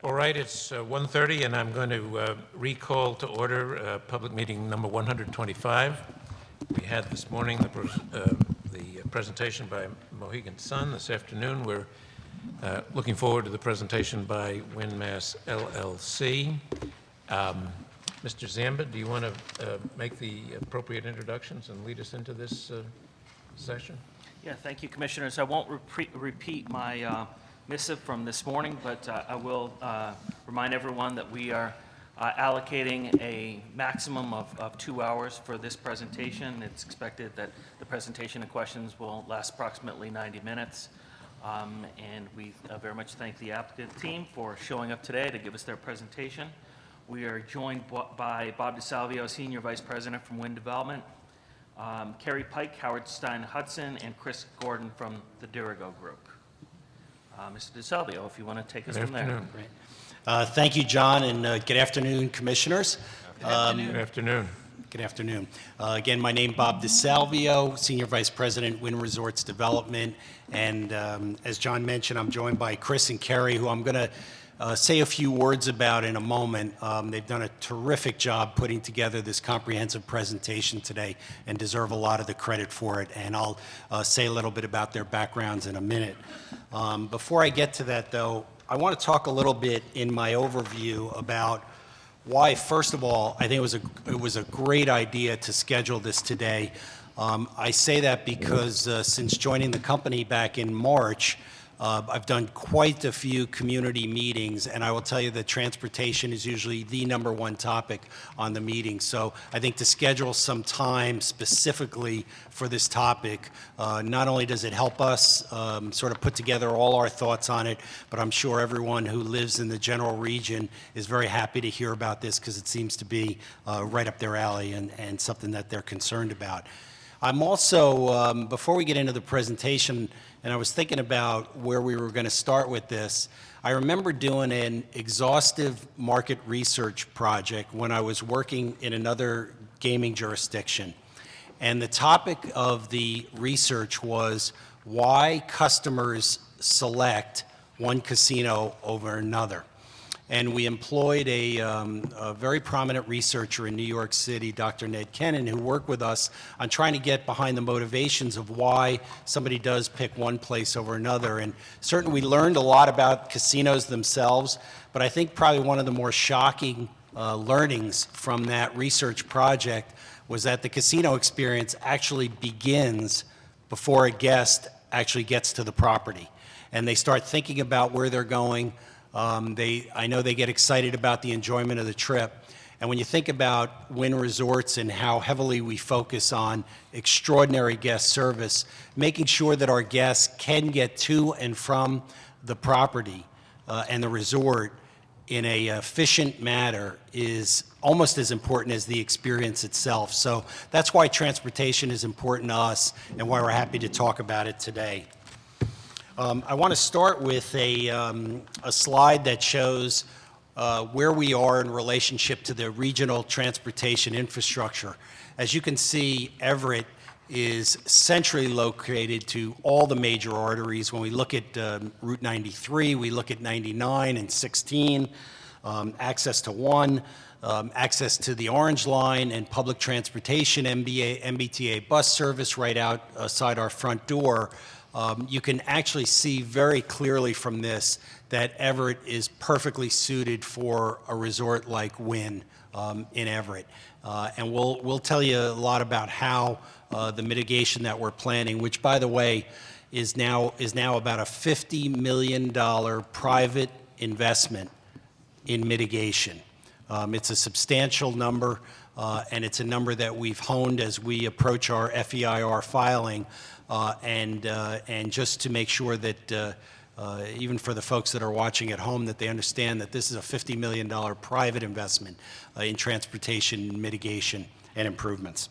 All right, it's 1:30, and I'm going to recall to order public meeting number 125. We had this morning the presentation by Mohegan Sun. This afternoon, we're looking forward to the presentation by Wynn Mass LLC. Mr. Zamba, do you want to make the appropriate introductions and lead us into this session? Yeah, thank you, Commissioners. I won't repeat my missive from this morning, but I will remind everyone that we are allocating a maximum of 2 hours for this presentation. It's expected that the presentation and questions will last approximately 90 minutes. And we very much thank the applicant team for showing up today to give us their presentation. We are joined by Bob DeSalvio, Senior Vice President from Wynn Development, Kerry Pike, Howard Stein Hudson, and Chris Gordon from the Dirigo Group. Mr. DeSalvio, if you want to take us from there. Great. Thank you, John, and good afternoon, Commissioners. Good afternoon. Good afternoon. Again, my name is Bob DeSalvio, Senior Vice President, Wynn Resorts Development, and as John mentioned, I'm joined by Chris and Kerry, who I'm going to say a few words about in a moment. They've done a terrific job putting together this comprehensive presentation today and deserve a lot of the credit for it, and I'll say a little bit about their backgrounds in a minute. Before I get to that, though, I want to talk a little bit in my overview about why, first of all, I think it was a great idea to schedule this today. I say that because since joining the company back in March, I've done quite a few community meetings, and I will tell you that transportation is usually the #1 topic on the meeting. So I think to schedule some time specifically for this topic, not only does it help us sort of put together all our thoughts on it, but I'm sure everyone who lives in the general region is very happy to hear about this because it seems to be right up their alley and something that they're concerned about. I'm also, before we get into the presentation, and I was thinking about where we were going to start with this, I remember doing an exhaustive market research project when I was working in another gaming jurisdiction. And the topic of the research was why customers select one casino over another. And we employed a very prominent researcher in New York City, Dr. Ned Kennan, who worked with us on trying to get behind the motivations of why somebody does pick one place over another. And certainly we learned a lot about casinos themselves, but I think probably one of the more shocking learnings from that research project was that the casino experience actually begins before a guest actually gets to the property. And they start thinking about where they're going. I know they get excited about the enjoyment of the trip. And when you think about Wynn Resorts and how heavily we focus on extraordinary guest service, making sure that our guests can get to and from the property and the resort in an efficient manner is almost as important as the experience itself. So that's why transportation is important to us and why we're happy to talk about it today. I want to start with a slide that shows where we are in relationship to the regional transportation infrastructure. As you can see, Everett is centrally located to all the major arteries. When we look at Route 93, we look at 99 and 16, access to 1, access to the Orange Line and public transportation, MBTA bus service right outside our front door. You can actually see very clearly from this that Everett is perfectly suited for a resort like Wynn in Everett. And we'll tell you a lot about how the mitigation that we're planning, which by the way is now about a $50 million private investment in mitigation. It's a substantial number, and it's a number that we've honed as we approach our FEIR filing. And just to make sure that even for the folks that are watching at home, that they understand that this is a $50 million private investment in transportation mitigation and improvements.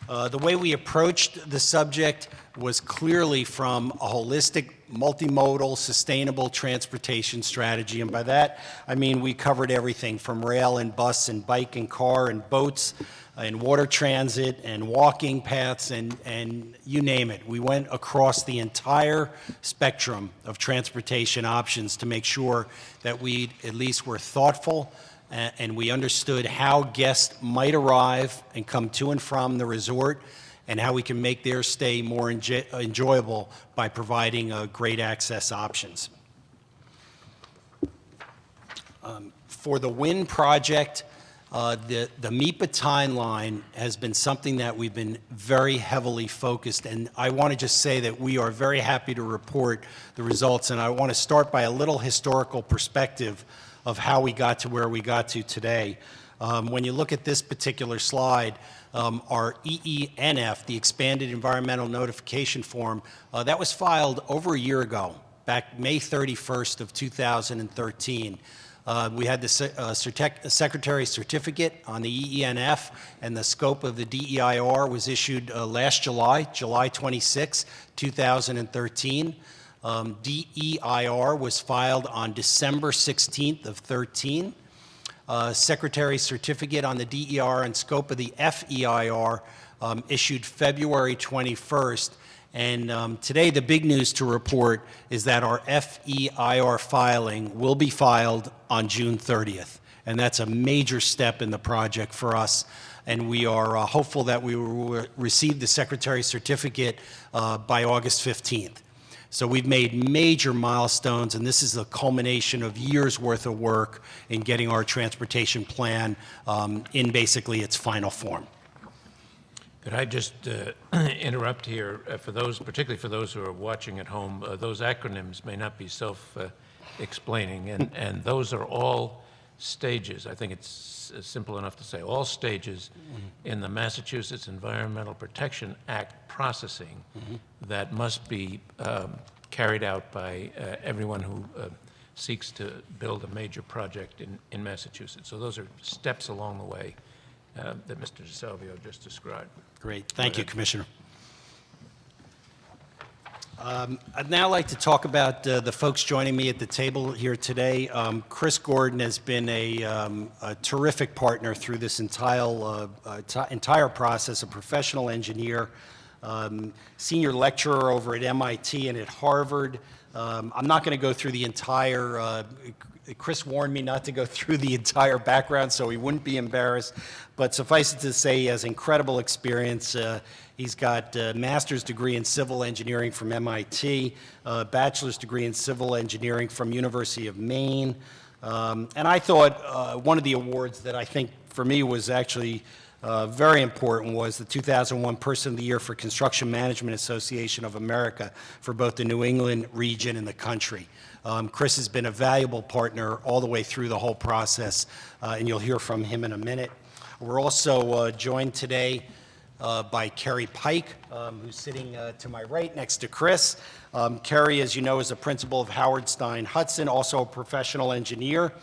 The way we approached the subject was clearly from a holistic, multimodal, sustainable transportation strategy. And by that, I mean we covered everything from rail and bus and bike and car and boats and water transit and walking paths and you name it. We went across the entire spectrum of transportation options to make sure that we at least were thoughtful and we understood how guests might arrive and come to and from the resort and how we can make their stay more enjoyable by providing great access options. For the Wynn project, the MEPA timeline has been something that we've been very heavily focused, and I want to just say that we are very happy to report the results, and I want to start by a little historical perspective of how we got to where we got to today. When you look at this particular slide, our EENF, the Expanded Environmental Notification Form, that was filed over a year ago, back May 31st of 2013. We had the Secretary's certificate on the EENF, and the scope of the DEIR was issued last July, July 26, 2013. DEIR was filed on December 16th of 13. Secretary's certificate on the DEIR and scope of the FEIR issued February 21st. And today, the big news to report is that our FEIR filing will be filed on June 30th. And that's a major step in the project for us. And we are hopeful that we will receive the Secretary's certificate by August 15th. So we've made major milestones, and this is the culmination of years' worth of work in getting our transportation plan in basically its final form. Could I just interrupt here for those, particularly for those who are watching at home, those acronyms may not be self-explaining, and those are all stages. I think it's simple enough to say all stages in the Massachusetts Environmental Protection Act processing that must be carried out by everyone who seeks to build a major project in Massachusetts. So those are steps along the way that Mr. DeSalvio just described. Great. Thank you, Commissioner. I'd now like to talk about the folks joining me at the table here today. Chris Gordon has been a terrific partner through this entire process, a professional engineer, senior lecturer over at MIT and at Harvard. I'm not going to go through the entire Chris warned me not to go through the entire background so he wouldn't be embarrassed, but suffice it to say he has incredible experience. He's got a master's degree in civil engineering from MIT, a bachelor's degree in civil engineering from University of Maine, and I thought one of the awards that I think for me was actually very important was the 2001 Person of the Year for Construction Management Association of America for both the New England region and the country. Chris has been a valuable partner all the way through the whole process, and you'll hear from him in a minute. We're also joined today by Kerry Pike, who's sitting to my right next to Chris. Kerry, as you know, is a principal of Howard Stein Hudson, also a professional engineer,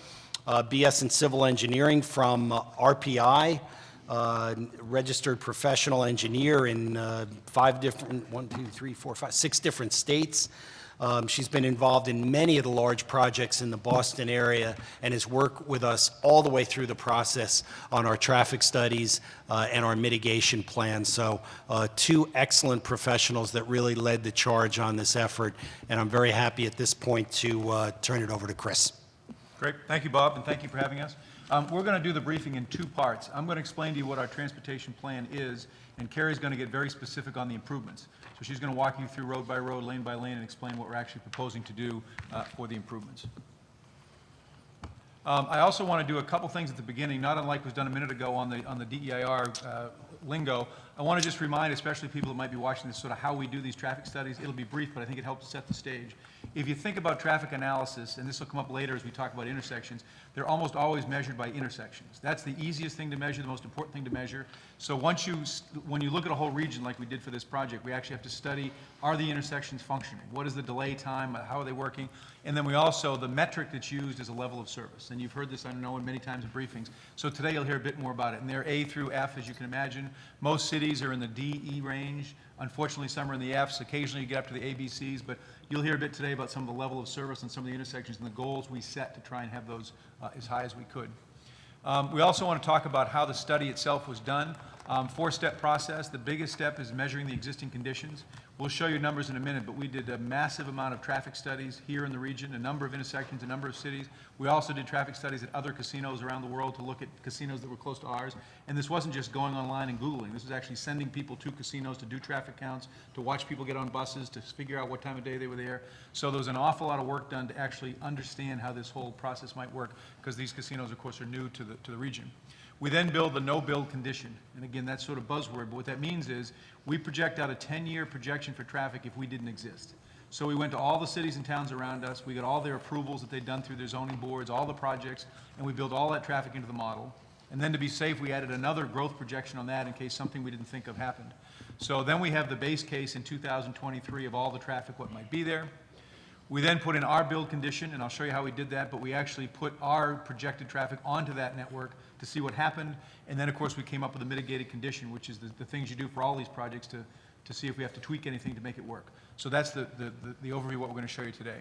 BS in civil engineering from RPI, registered professional engineer in 6 different states. She's been involved in many of the large projects in the Boston area and has worked with us all the way through the process on our traffic studies and our mitigation plans. So 2 excellent professionals that really led the charge on this effort, and I'm very happy at this point to turn it over to Chris. Great. Thank you, Bob, and thank you for having us. We're going to do the briefing in 2 parts. I'm going to explain to you what our transportation plan is, and Carrie's going to get very specific on the improvements. So she's going to walk you through road by road, lane by lane, and explain what we're actually proposing to do for the improvements. I also want to do a couple things at the beginning, not unlike was done a minute ago on the DEIR lingo. I want to just remind, especially people that might be watching this, sort of how we do these traffic studies. It'll be brief, but I think it helps set the stage. If you think about traffic analysis, and this will come up later as we talk about intersections, they're almost always measured by intersections. That's the easiest thing to measure, the most important thing to measure. So when you look at a whole region like we did for this project, we actually have to study, are the intersections functioning? What is the delay time? How are they working? And then we also, the metric that's used is a level of service. And you've heard this, I know, many times in briefings. So today you'll hear a bit more about it. And they're A through F, as you can imagine. Most cities cities are in the D, E range. Unfortunately, some are in the Fs. Occasionally, you get up to the ABCs, but you'll hear a bit today about some of the level of service and some of the intersections and the goals we set to try and have those as high as we could. We also want to talk about how the study itself was done. Four-step process. The biggest step is measuring the existing conditions. We'll show you numbers in a minute, but we did a massive amount of traffic studies here in the region, a number of intersections, a number of cities. We also did traffic studies at other casinos around the world to look at casinos that were close to ours. And this wasn't just going online and Googling. This was actually sending people to casinos to do traffic counts, to watch people get on buses, to figure out what time of day they were there. So there was an awful lot of work done to actually understand how this whole process might work, because these casinos, of course, are new to the region. We then build the no-build condition. And again, that's sort of buzzword, but what that means is we project out a 10-year projection for traffic if we didn't exist. So we went to all the cities and towns around us, we got all their approvals that they'd done through their zoning boards, all the projects, and we built all that traffic into the model. And then to be safe, we added another growth projection on that in case something we didn't think of happened. So then we have the base case in 2023 of all the traffic, what might be there. We then put in our build condition, and I'll show you how we did that, but we actually put our projected traffic onto that network to see what happened. And then, of course, we came up with a mitigated condition, which is the things you do for all these projects to see if we have to tweak anything to make it work. So that's the overview of what we're going to show you today.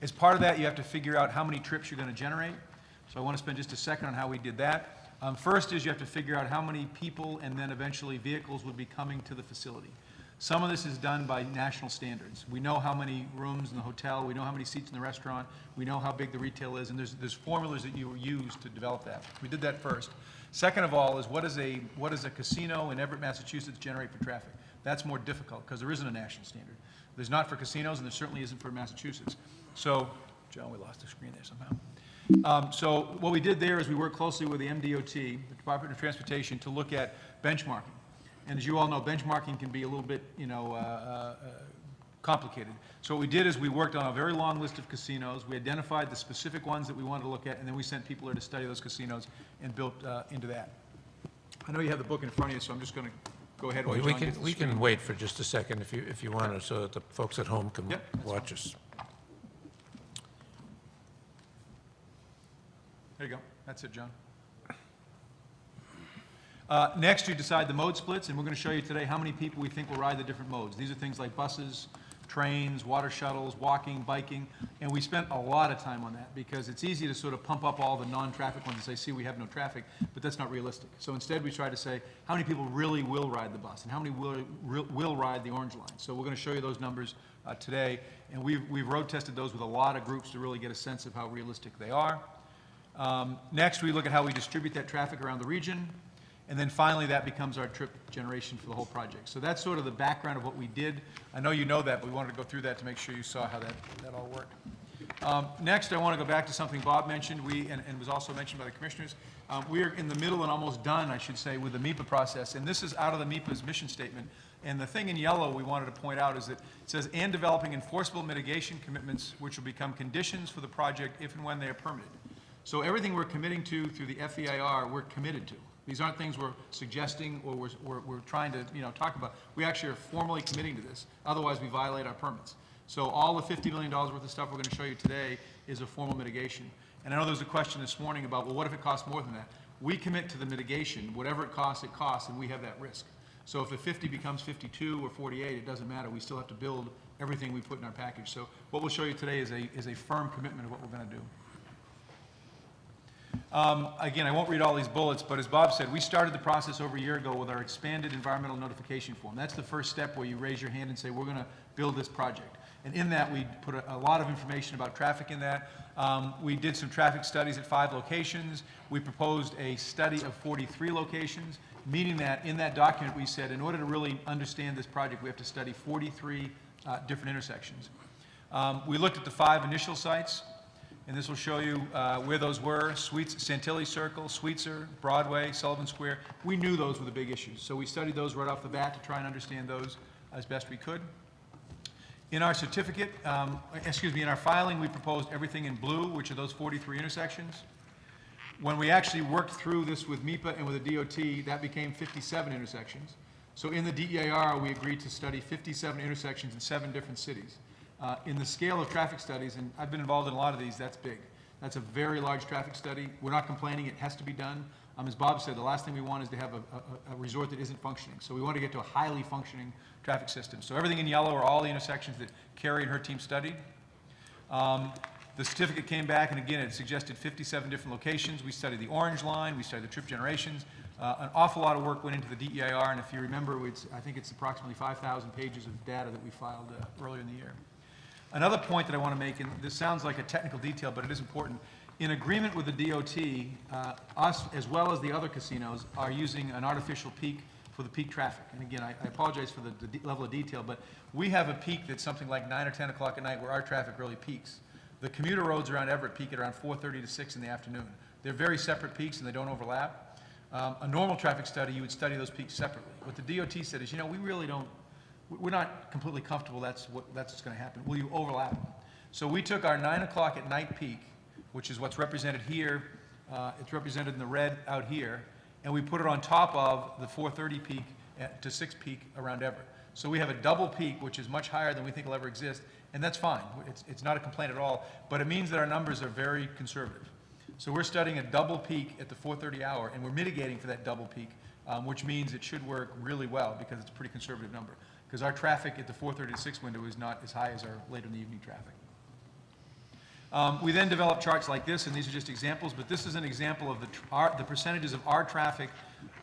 As part of that, you have to figure out how many trips you're going to generate. So I want to spend just a second on how we did that. First is you have to figure out how many people and then eventually vehicles would be coming to the facility. Some of this is done by national standards. We know how many rooms in the hotel, we know how many seats in the restaurant, we know how big the retail is, and there's formulas that you use to develop that. We did that first. Second of all is what does a casino in Everett, Massachusetts generate for traffic? That's more difficult because there isn't a national standard. There's not for casinos, and there certainly isn't for Massachusetts. So, John, we lost the screen there somehow. So what we did there is we worked closely with the MDOT, the Department of Transportation, to look at benchmarking. And as you all know, benchmarking can be a little bit, complicated. So what we did is we worked on a very long list of casinos. We identified the specific ones that we wanted to look at, and then we sent people there to study those casinos and built into that. I know you have the book in front of you, so I'm just going to go ahead. Well, we can wait for just a second if you want to, so that the folks at home can watch us. There you go. That's it, John. Next, you decide the mode splits, and we're going to show you today how many people we think will ride the different modes. These are things like buses, trains, water shuttles, walking, biking, and we spent a lot of time on that because it's easy to sort of pump up all the non-traffic ones and say, see, we have no traffic, but that's not realistic. So instead, we try to say, how many people really will ride the bus, and how many will ride the orange line? So we're going to show you those numbers today, and we've road tested those with a lot of groups to really get a sense of how realistic they are. Next, we look at how we distribute that traffic around the region. And then finally, that becomes our trip generation for the whole project. So that's sort of the background of what we did. I know you know that, but we wanted to go through that to make sure you saw how that all worked. Next, I want to go back to something Bob mentioned, and was also mentioned by the commissioners. We are in the middle and almost done, I should say, with the MEPA process. And this is out of the MEPA's mission statement. And the thing in yellow we wanted to point out is that it says, and developing enforceable mitigation commitments which will become conditions for the project if and when they are permitted. So everything we're committing to through the FEIR, we're committed to. These aren't things we're suggesting or we're trying to talk about. We actually are formally committing to this. Otherwise, we violate our permits. So all the $50 million worth of stuff we're going to show you today is a formal mitigation. And I know there was a question this morning about, well, what if it costs more than that? We commit to the mitigation. Whatever it costs, and we have that risk. So if the 50 becomes 52 or 48, it doesn't matter. We still have to build everything we put in our package. So what we'll show you today is a firm commitment of what we're going to do. Again, I won't read all these bullets, but as Bob said, we started the process over a year ago with our expanded environmental notification form. That's the first step where you raise your hand and say, we're going to build this project. And in that, we put a lot of information about traffic in that. We did some traffic studies at 5 locations. We proposed a study of 43 locations, meaning that in that document we said, in order to really understand this project, we have to study 43 different intersections. We looked at the 5 initial sites. And this will show you where those were: Santilli Circle, Sweetser, Broadway, Sullivan Square. We knew those were the big issues, so we studied those right off the bat to try and understand those as best we could. In our certificate, in our filing, we proposed everything in blue, which are those 43 intersections. When we actually worked through this with MEPA and with the DOT, that became 57 intersections. So in the DEIR, we agreed to study 57 intersections in 7 different cities. In the scale of traffic studies, and I've been involved in a lot of these, that's big. That's a very large traffic study. We're not complaining, it has to be done. As Bob said, the last thing we want is to have a resort that isn't functioning. So we want to get to a highly functioning traffic system. So everything in yellow are all the intersections that Carrie and her team studied. The certificate came back, and again, it suggested 57 different locations. We studied the orange line, we studied the trip generations. An awful lot of work went into the DEIR, and if you remember, I think it's approximately 5,000 pages of data that we filed earlier in the year. Another point that I want to make, and this sounds like a technical detail, but it is important. In agreement with the DOT, us, as well as the other casinos, are using an artificial peak for the peak traffic. And again, I apologize for the level of detail, but we have a peak that's something like 9 or 10 o'clock at night where our traffic really peaks. The commuter roads around Everett peak at around 4:30 to 6 in the afternoon. They're very separate peaks and they don't overlap. A normal traffic study, you would study those peaks separately. What the DOT said is, we really don't, we're not completely comfortable that's what's going to happen. Will you overlap them? So we took our 9 o'clock at night peak, which is what's represented here, it's represented in the red out here, and we put it on top of the 4:30 peak to 6 peak around Everett. So we have a double peak, which is much higher than we think will ever exist, and that's fine. It's not a complaint at all, but it means that our numbers are very conservative. So we're studying a double peak at the 4:30 hour, and we're mitigating for that double peak, which means it should work really well because it's a pretty conservative number. Because our traffic at the 4:30 to 6 window is not as high as our later in the evening traffic. We then developed charts like this, and these are just examples, but this is an example of the percentages of our traffic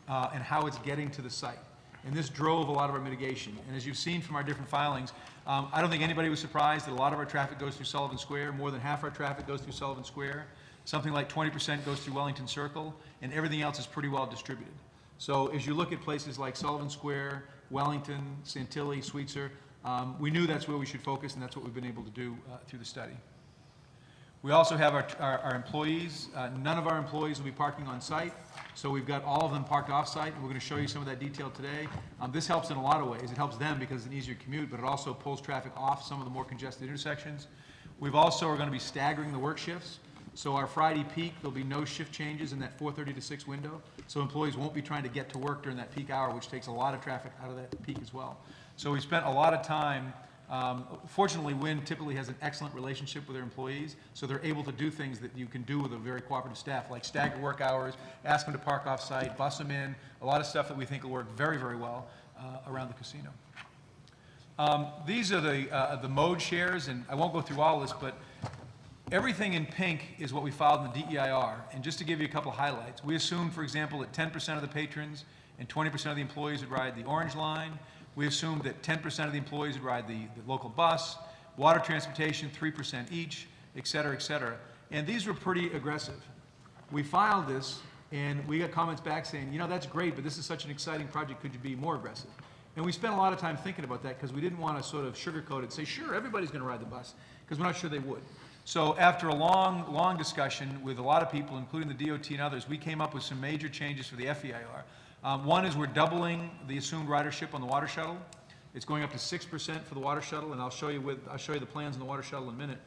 and how it's getting to the site. And this drove a lot of our mitigation. And as you've seen from our different filings, I don't think anybody was surprised that a lot of our traffic goes through Sullivan Square. More than half our traffic goes through Sullivan Square. Something like 20% goes through Wellington Circle, and everything else is pretty well distributed. So as you look at places like Sullivan Square, Wellington, Santilli, Sweetser, we knew that's where we should focus, and that's what we've been able to do through the study. We also have our employees. None of our employees will be parking on site, so we've got all of them parked off-site, and we're going to show you some of that detail today. This helps in a lot of ways. It helps them because it's an easier commute, but it also pulls traffic off some of the more congested intersections. We've also are going to be staggering the work shifts. So our Friday peak, there'll be no shift changes in that 4:30 to 6 window, so employees won't be trying to get to work during that peak hour, which takes a lot of traffic out of that peak as well. So we spent a lot of time. Fortunately, Wynn typically has an excellent relationship with their employees, so they're able to do things that you can do with a very cooperative staff, like stagger work hours, ask them to park off-site, bus them in, a lot of stuff that we think will work very, very well around the casino. These are the mode shares, and I won't go through all this, but everything in pink is what we filed in the DEIR. And just to give you a couple of highlights, we assumed, for example, that 10% of the patrons and 20% of the employees would ride the orange line. We assumed that 10% of the employees would ride the local bus, water transportation, 3% each, et cetera, et cetera. And these were pretty aggressive. We filed this, and we got comments back saying, that's great, but this is such an exciting project, could you be more aggressive? And we spent a lot of time thinking about that because we didn't want to sort of sugarcoat it and say, sure, everybody's going to ride the bus, because we're not sure they would. So after a long, long discussion with a lot of people, including the DOT and others, we came up with some major changes for the FEIR. One is we're doubling the assumed ridership on the water shuttle. It's going up to 6% for the water shuttle, and I'll show you the plans on the water shuttle in a minute.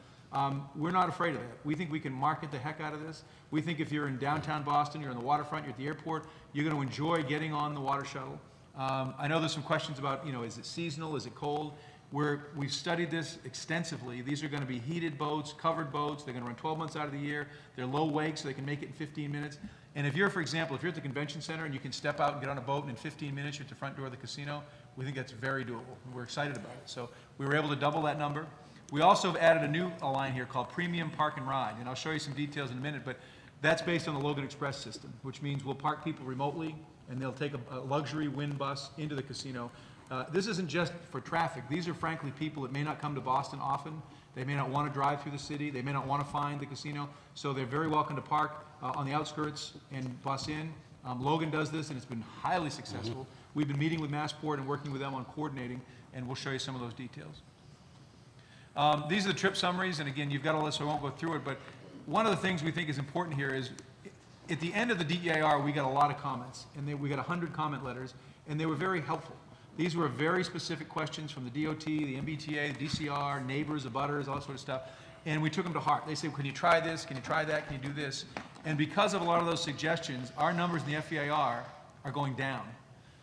We're not afraid of that. We think we can market the heck out of this. We think if you're in downtown Boston, you're on the waterfront, you're at the airport, you're going to enjoy getting on the water shuttle. I know there's some questions about, is it seasonal, is it cold? We've studied this extensively. These are going to be heated boats, covered boats. They're going to run 12 months out of the year. They're low wake, so they can make it in 15 minutes. And if you're, for example, if you're at the convention center and you can step out and get on a boat and in 15 minutes you're at the front door of the casino, we think that's very doable. We're excited about it. So we were able to double that number. We also have added a new line here called Premium Park and Ride, and I'll show you some details in a minute, but that's based on the Logan Express system, which means we'll park people remotely and they'll take a luxury Wynn bus into the casino. This isn't just for traffic. These are frankly people that may not come to Boston often. They may not want to drive through the city. They may not want to find the casino. So they're very welcome to park on the outskirts and bus in. Logan does this, and it's been highly successful. We've been meeting with Massport and working with them on coordinating, and we'll show you some of those details. These are the trip summaries, and again, you've got all this, so I won't go through it, but one of the things we think is important here is at the end of the DEIR, we got a lot of comments, and we got 100 comment letters, and they were very helpful. These were very specific questions from the DOT, the MBTA, the DCR, neighbors, abutters, all that sort of stuff. And we took them to heart. They said, can you try this? Can you try that? Can you do this? And because of a lot of those suggestions, our numbers in the FEIR are going down.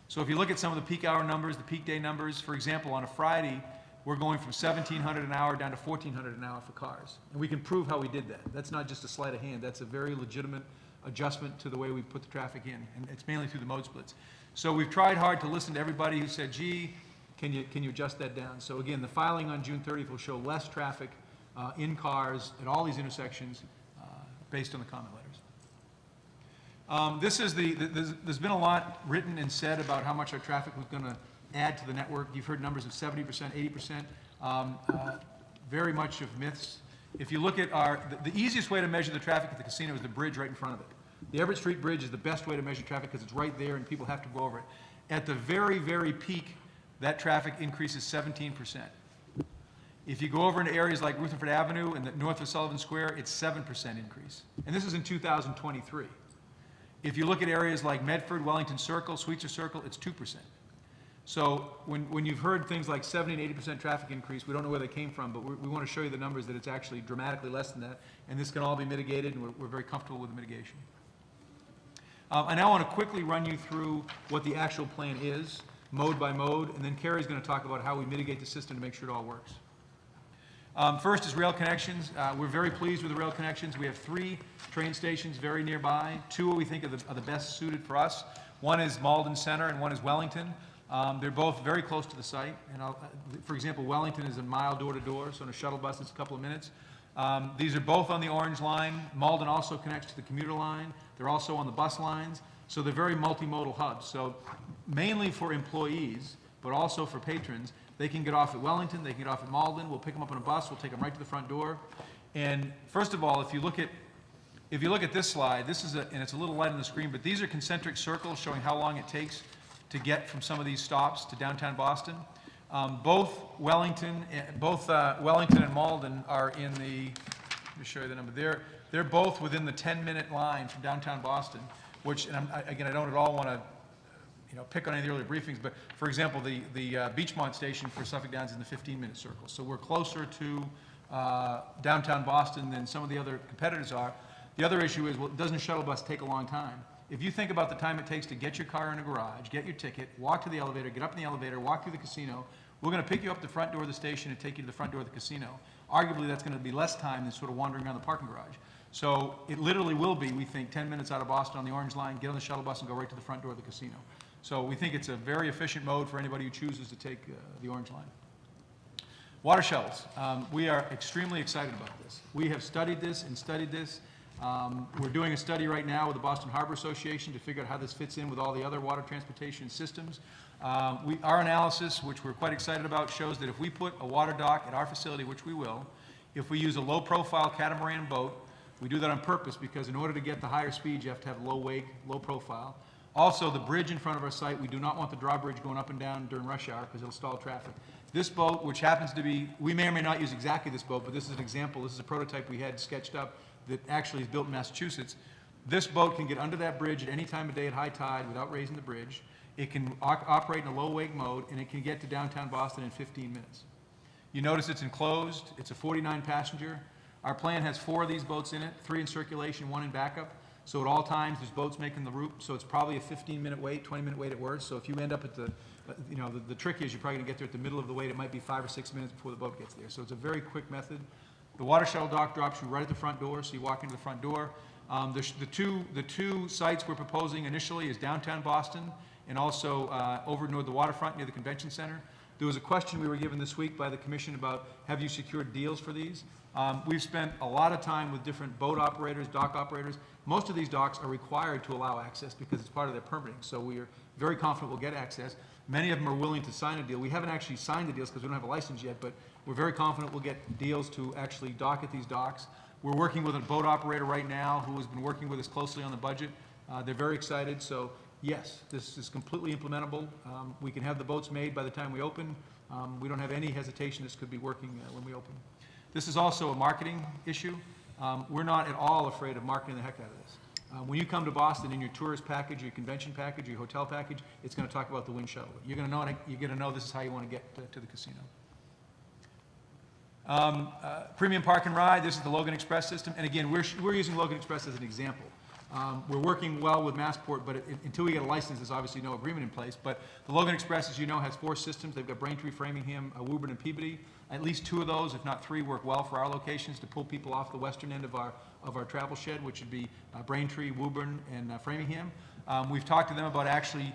So if you look at some of the peak hour numbers, the peak day numbers, for example, on a Friday, we're going from $1,700 an hour down to $1,400 an hour for cars. And we can prove how we did that. That's not just a sleight of hand. That's a very legitimate adjustment to the way we put the traffic in, and it's mainly through the mode splits. So we've tried hard to listen to everybody who said, gee, can you adjust that down? So again, the filing on June 30th will show less traffic in cars at all these intersections based on the comment letters. There's been a lot written and said about how much our traffic was going to add to the network. You've heard numbers of 70%, 80%, very much of myths. If you look at the easiest way to measure the traffic at the casino is the bridge right in front of it. The Everett Street Bridge is the best way to measure traffic because it's right there and people have to go over it. At the very, very peak, that traffic increases 17%. If you go over into areas like Rutherford Avenue and north of Sullivan Square, it's 7% increase. And this is in 2023. If you look at areas like Medford, Wellington Circle, Sweetser Circle, it's 2%. So when you've heard things like 70 and 80% traffic increase, we don't know where they came from, but we want to show you the numbers that it's actually dramatically less than that, and this can all be mitigated, and we're very comfortable with the mitigation. I now want to quickly run you through what the actual plan is, mode by mode, and then Carrie's going to talk about how we mitigate the system to make sure it all works. First is rail connections. We're very pleased with the rail connections. We have 3 train stations very nearby. 2 we think are the best suited for us. One is Malden Center and one is Wellington. They're both very close to the site. And for example, Wellington is a mile door to door, so on a shuttle bus it's a couple of minutes. These are both on the Orange Line. Malden also connects to the commuter line. They're also on the bus lines. So they're very multimodal hubs. So mainly for employees, but also for patrons, they can get off at Wellington, they can get off at Malden. We'll pick them up on a bus, we'll take them right to the front door. And first of all, if you look at this slide, and it's a little light on the screen, but these are concentric circles showing how long it takes to get from some of these stops to downtown Boston. Both Wellington and Malden are in the, let me show you the number. They're both within the 10-minute line from downtown Boston, which, and again, I don't at all want to pick on any of the earlier briefings, but for example, the Beachmont station for Suffolk Downs is in the 15-minute circle. So we're closer to downtown Boston than some of the other competitors are. The other issue is, well, doesn't a shuttle bus take a long time? If you think about the time it takes to get your car in a garage, get your ticket, walk to the elevator, get up in the elevator, walk through the casino, we're going to pick you up at the front door of the station and take you to the front door of the casino. Arguably, that's going to be less time than sort of wandering around the parking garage. So it literally will be, we think, 10 minutes out of Boston on the Orange Line, get on the shuttle bus and go right to the front door of the casino. So we think it's a very efficient mode for anybody who chooses to take the Orange Line. Water shuttles. We are extremely excited about this. We have studied this and studied this. We're doing a study right now with the Boston Harbor Association to figure out how this fits in with all the other water transportation systems. Our analysis, which we're quite excited about, shows that if we put a water dock at our facility, which we will, if we use a low-profile catamaran boat, we do that on purpose because in order to get the higher speed, you have to have low wake, low profile. Also, the bridge in front of our site, we do not want the drawbridge going up and down during rush hour because it'll stall traffic. This boat, which happens to be, we may or may not use exactly this boat, but this is an example. This is a prototype we had sketched up that actually is built in Massachusetts. This boat can get under that bridge at any time of day at high tide without raising the bridge. It can operate in a low wake mode, and it can get to downtown Boston in 15 minutes. You notice it's enclosed. It's a 49 passenger. Our plan has 4 of these boats in it, 3 in circulation, 1 in backup. So at all times, there's boats making the route. So it's probably a 15-minute wait, 20-minute wait at worst. So if you end up at the trick is you're probably going to get there at the middle of the wait. It might be 5 or 6 minutes before the boat gets there. So it's a very quick method. The water shuttle dock drops you right at the front door, so you walk into the front door. The two sites we're proposing initially is downtown Boston and also over near the waterfront near the convention center. There was a question we were given this week by the commission about, have you secured deals for these? We've spent a lot of time with different boat operators, dock operators. Most of these docks are required to allow access because it's part of their permitting, so we are very confident we'll get access. Many of them are willing to sign a deal. We haven't actually signed the deals because we don't have a license yet, but we're very confident we'll get deals to actually dock at these docks. We're working with a boat operator right now who has been working with us closely on the budget. They're very excited, so yes, this is completely implementable. We can have the boats made by the time we open. We don't have any hesitation this could be working when we open. This is also a marketing issue. We're not at all afraid of marketing the heck out of this. When you come to Boston in your tourist package, your convention package, your hotel package, it's going to talk about the Wynn shuttle. You're going to know this is how you want to get to the casino. Premium Park and Ride, this is the Logan Express system. And again, we're using Logan Express as an example. We're working well with Massport, but until we get a license, there's obviously no agreement in place. But the Logan Express, as you know, has 4 systems. They've got Braintree, Framingham, Woburn, and Peabody. At least 2 of those, if not 3, work well for our locations to pull people off the western end of our travel shed, which would be Braintree, Woburn, and Framingham. We've talked to them about actually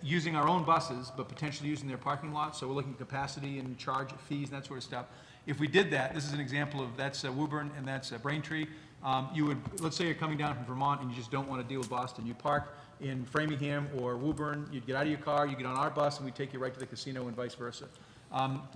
using our own buses, but potentially using their parking lots. So we're looking at capacity and charge fees and that sort of stuff. If we did that, this is an example of, that's Woburn and that's Braintree. You would, let's say you're coming down from Vermont and you just don't want to deal with Boston. You park in Framingham or Woburn, you'd get out of your car, you get on our bus, and we take you right to the casino and vice versa.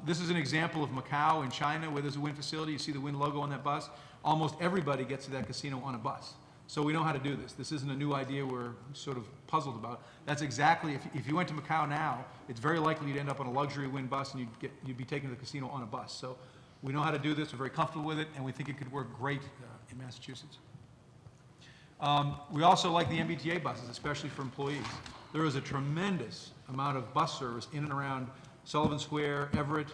This is an example of Macau in China, where there's a Wynn facility. You see the Wynn logo on that bus. Almost everybody gets to that casino on a bus. So we know how to do this. This isn't a new idea we're sort of puzzled about. That's exactly, if you went to Macau now, it's very likely you'd end up on a luxury Wynn bus and you'd be taken to the casino on a bus. So we know how to do this, we're very comfortable with it, and we think it could work great in Massachusetts. We also like the MBTA buses, especially for employees. There is a tremendous amount of bus service in and around Sullivan Square, Everett,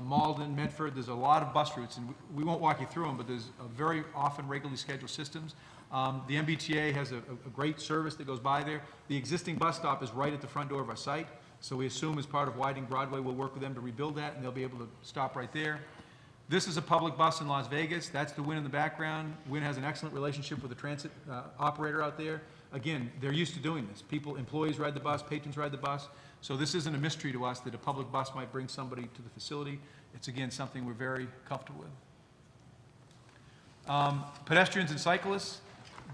Malden, Medford. There's a lot of bus routes, and we won't walk you through them, but there's a very often regularly scheduled systems. The MBTA has a great service that goes by there. The existing bus stop is right at the front door of our site, so we assume as part of widening Broadway, we'll work with them to rebuild that, and they'll be able to stop right there. This is a public bus in Las Vegas. That's the Wynn in the background. Wynn has an excellent relationship with the transit operator out there. Again, they're used to doing this. Employees ride the bus, patrons ride the bus. So this isn't a mystery to us that a public bus might bring somebody to the facility. It's, again, something we're very comfortable with. Pedestrians and cyclists,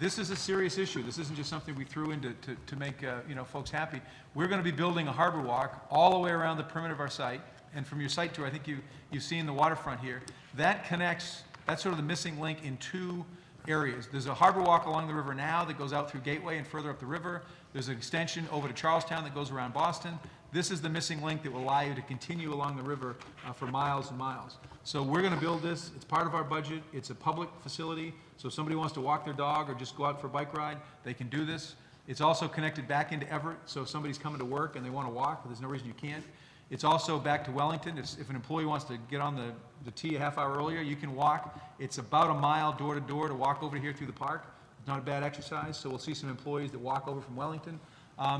this is a serious issue. This isn't just something we threw in to make folks happy. We're going to be building a harbor walk all the way around the perimeter of our site. And from your site tour, I think you've seen the waterfront here. That connects, that's sort of the missing link in 2 areas. There's a harbor walk along the river now that goes out through Gateway and further up the river. There's an extension over to Charlestown that goes around Boston. This is the missing link that will allow you to continue along the river for miles and miles. So we're going to build this. It's part of our budget. It's a public facility. So if somebody wants to walk their dog or just go out for a bike ride, they can do this. It's also connected back into Everett. So if somebody's coming to work and they want to walk, there's no reason you can't. It's also back to Wellington. If an employee wants to get on the T a half hour earlier, you can walk. It's about a mile door to door to walk over here through the park. It's not a bad exercise, so we'll see some employees that walk over from Wellington.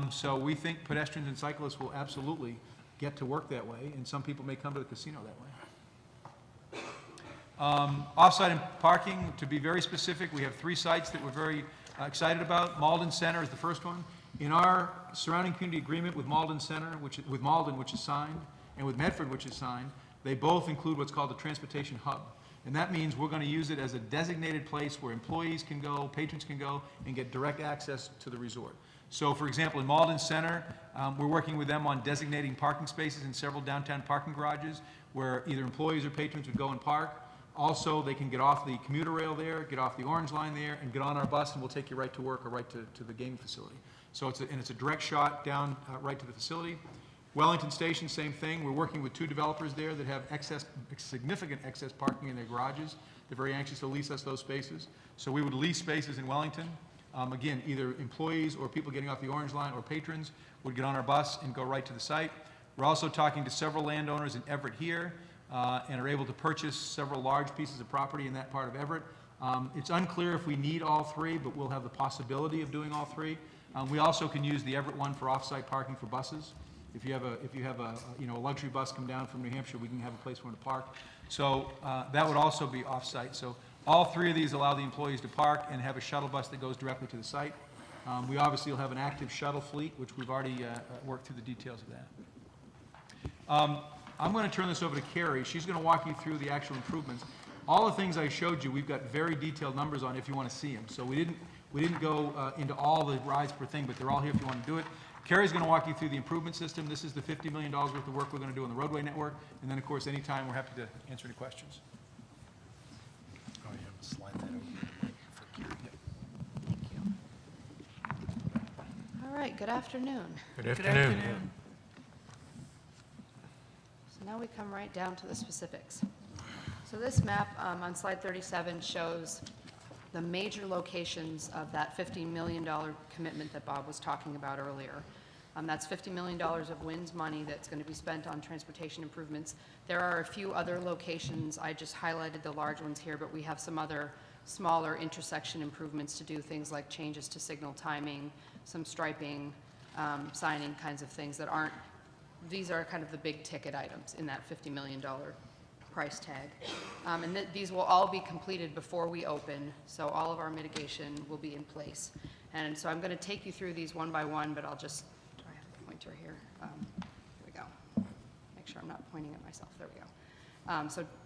So we think pedestrians and cyclists will absolutely get to work that way, and some people may come to the casino that way. Off-site and parking, to be very specific, we have 3 sites that we're very excited about. Malden Center is the first one. In our surrounding community agreement with Malden Center, with Malden, which is signed, and with Medford, which is signed, they both include what's called a transportation hub. And that means we're going to use it as a designated place where employees can go, patrons can go, and get direct access to the resort. So, for example, in Malden Center, we're working with them on designating parking spaces in several downtown parking garages where either employees or patrons would go and park. Also, they can get off the commuter rail there, get off the Orange Line there, and get on our bus, and we'll take you right to work or right to the gaming facility. So it's a direct shot down right to the facility. Wellington Station, same thing. We're working with 2 developers there that have significant excess parking in their garages. They're very anxious to lease us those spaces. So we would lease spaces in Wellington. Again, either employees or people getting off the Orange Line or patrons would get on our bus and go right to the site. We're also talking to several landowners in Everett here and are able to purchase several large pieces of property in that part of Everett. It's unclear if we need all 3, but we'll have the possibility of doing all 3. We also can use the Everett one for off-site parking for buses. If you have a luxury bus come down from New Hampshire, we can have a place for them to park. So that would also be off-site. So all 3 of these allow the employees to park and have a shuttle bus that goes directly to the site. We obviously will have an active shuttle fleet, which we've already worked through the details of that. I'm going to turn this over to Carrie. She's going to walk you through the actual improvements. All the things I showed you, we've got very detailed numbers on if you want to see them. So we didn't go into all the rides per thing, but they're all here if you want to do it. Carrie's going to walk you through the improvement system. This is the $50 million worth of work we're going to do on the roadway network. And then, of course, anytime we're happy to answer any questions. Oh, yeah, slide that over for Carrie. Thank you. All right, good afternoon. Good afternoon. So now we come right down to the specifics. So this map on slide 37 shows the major locations of that $50 million commitment that Bob was talking about earlier. That's $50 million of Wynn's money that's going to be spent on transportation improvements. There are a few other locations. I just highlighted the large ones here, but we have some other smaller intersection improvements to do, things like changes to signal timing, some striping, signing kinds of things that aren't, these are kind of the big ticket items in that $50 million price tag. And these will all be completed before we open, so all of our mitigation will be in place. And so I'm going to take you through these one by one, but I'll just, do I have a pointer here? Here we go. Make sure I'm not pointing at myself. There we go.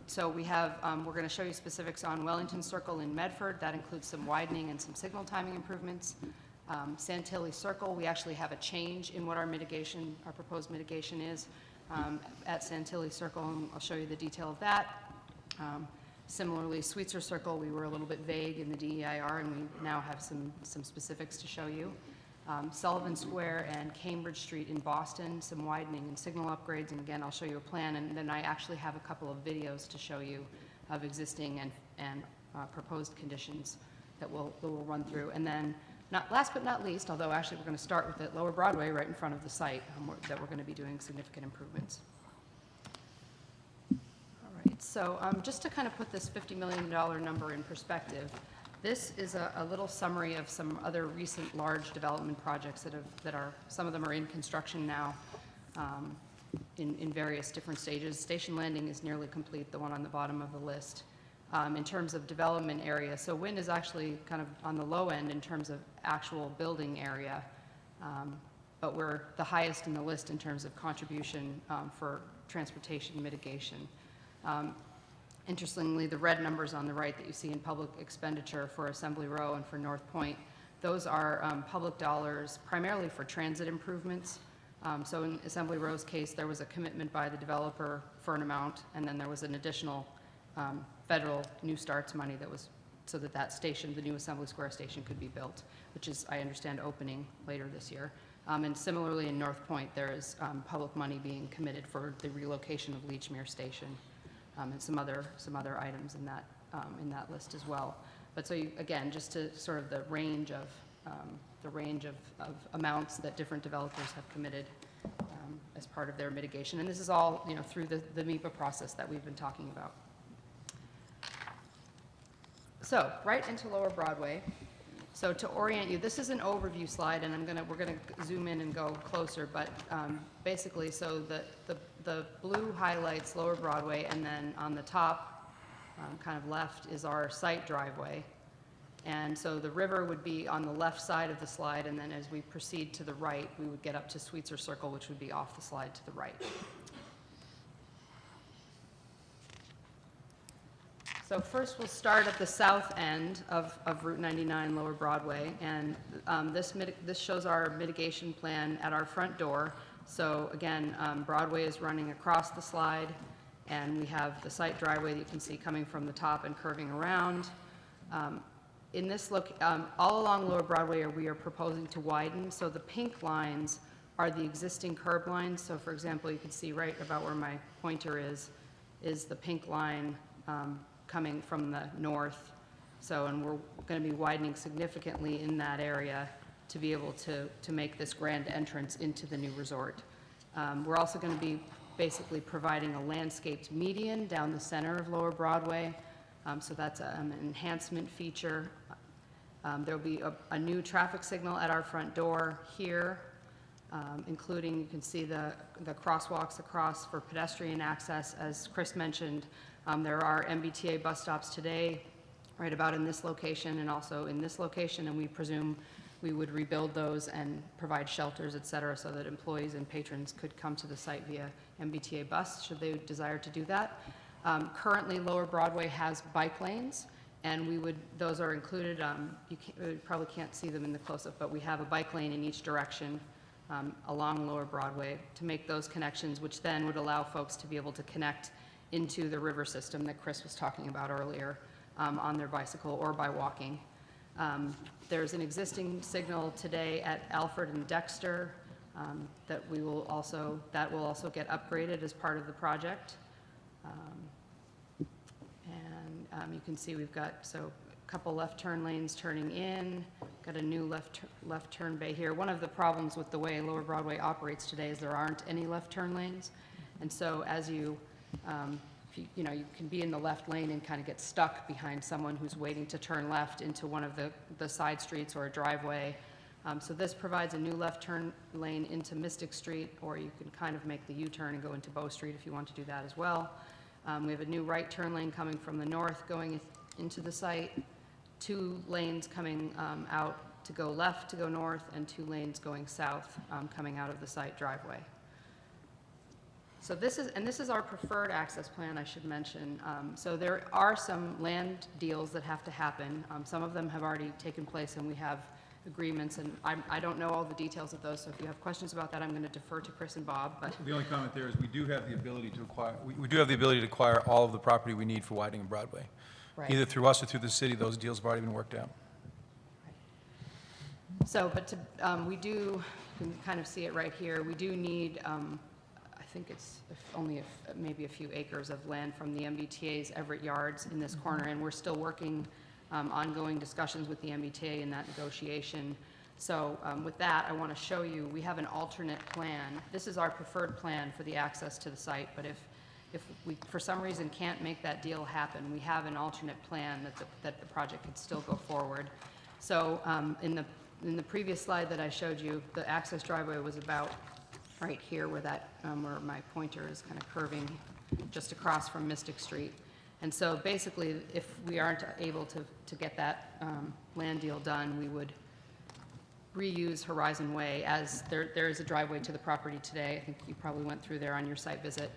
So we have, we're going to show you specifics on Wellington Circle in Medford. That includes some widening and some signal timing improvements. Santilli Circle, we actually have a change in what our mitigation, our proposed mitigation is at Santilli Circle, and I'll show you the detail of that. Similarly, Sweetser Circle, we were a little bit vague in the DEIR, and we now have some specifics to show you. Sullivan Square and Cambridge Street in Boston, some widening and signal upgrades, and again, I'll show you a plan, and then I actually have a couple of videos to show you of existing and proposed conditions that we'll run through. And then, last but not least, although actually we're going to start with it, Lower Broadway right in front of the site, that we're going to be doing significant improvements. So just to kind of put this $50 million number in perspective, this is a little summary of some other recent large development projects that are, some of them are in construction now in various different stages. Station Landing is nearly complete, the one on the bottom of the list. In terms of development area, so Wynn is actually kind of on the low end in terms of actual building area, but we're the highest in the list in terms of contribution for transportation mitigation. Interestingly, the red numbers on the right that you see in public expenditure for Assembly Row and for North Point, those are public dollars primarily for transit improvements. So in Assembly Row's case, there was a commitment by the developer for an amount, and then there was an additional federal New Starts money that was so that that station, the new Assembly Square station, could be built, which is, I understand, opening later this year. And similarly in North Point, there is public money being committed for the relocation of Leechmere Station. And some other items in that list as well. But so you, again, just to sort of the range of amounts that different developers have committed as part of their mitigation, and this is all through the MEPA process that we've been talking about. So right into Lower Broadway. So to orient you, this is an overview slide, and we're gonna zoom in and go closer. But basically, so the blue highlights Lower Broadway, and then on the top, kind of left, is our site driveway. And so the river would be on the left side of the slide, and then as we proceed to the right, we would get up to Sweetser Circle, which would be off the slide to the right. So first, we'll start at the south end of Route 99 Lower Broadway, and this shows our mitigation plan at our front door. So again, Broadway is running across the slide, and we have the site driveway that you can see coming from the top and curving around. In this look, all along Lower Broadway, we are proposing to widen. So the pink lines are the existing curb lines. So for example, you can see right about where my pointer is the pink line coming from the north. So, and we're going to be widening significantly in that area to be able to make this grand entrance into the new resort. We're also going to be basically providing a landscaped median down the center of Lower Broadway. So that's an enhancement feature. There'll be a new traffic signal at our front door here, including, you can see the crosswalks across for pedestrian access. As Chris mentioned, there are MBTA bus stops today, right about in this location and also in this location, and we presume we would rebuild those and provide shelters, et cetera, so that employees and patrons could come to the site via MBTA bus, should they desire to do that. Currently, Lower Broadway has bike lanes, and those are included. You probably can't see them in the close-up, but we have a bike lane in each direction along Lower Broadway to make those connections, which then would allow folks to be able to connect into the river system that Chris was talking about earlier on their bicycle or by walking. There's an existing signal today at Alfred and Dexter that will also get upgraded as part of the project. And you can see we've got, so couple left turn lanes turning in, got a new left turn bay here. One of the problems with the way Lower Broadway operates today is there aren't any left turn lanes. And so as you, you know, you can be in the left lane and kind of get stuck behind someone who's waiting to turn left into one of the side streets or a driveway. So this provides a new left turn lane into Mystic Street, or you can kind of make the U-turn and go into Bow Street if you want to do that as well. We have a new right turn lane coming from the north going into the site, 2 lanes coming out to go left to go north, and 2 lanes going south coming out of the site driveway. So this is our preferred access plan, I should mention. So there are some land deals that have to happen. Some of them have already taken place, and we have agreements, and I don't know all the details of those, so if you have questions about that, I'm going to defer to Chris and Bob, but The only comment there is we do have the ability to acquire, we do have the ability to acquire all of the property we need for widening Broadway. Right. Either through us or through the city, those deals have already been worked out. So, but to, we do, you can kind of see it right here, we do need, I think it's maybe a few acres of land from the MBTA's Everett Yards in this corner, and we're still working ongoing discussions with the MBTA in that negotiation. So with that, I want to show you, we have an alternate plan. This is our preferred plan for the access to the site, but if we, for some reason, can't make that deal happen, we have an alternate plan that the project could still go forward. So in the previous slide that I showed you, the access driveway was about right here where that, where my pointer is kind of curving just across from Mystic Street. And so basically, if we aren't able to get that land deal done, we would reuse Horizon Way, as there is a driveway to the property today. I think you probably went through there on your site visit.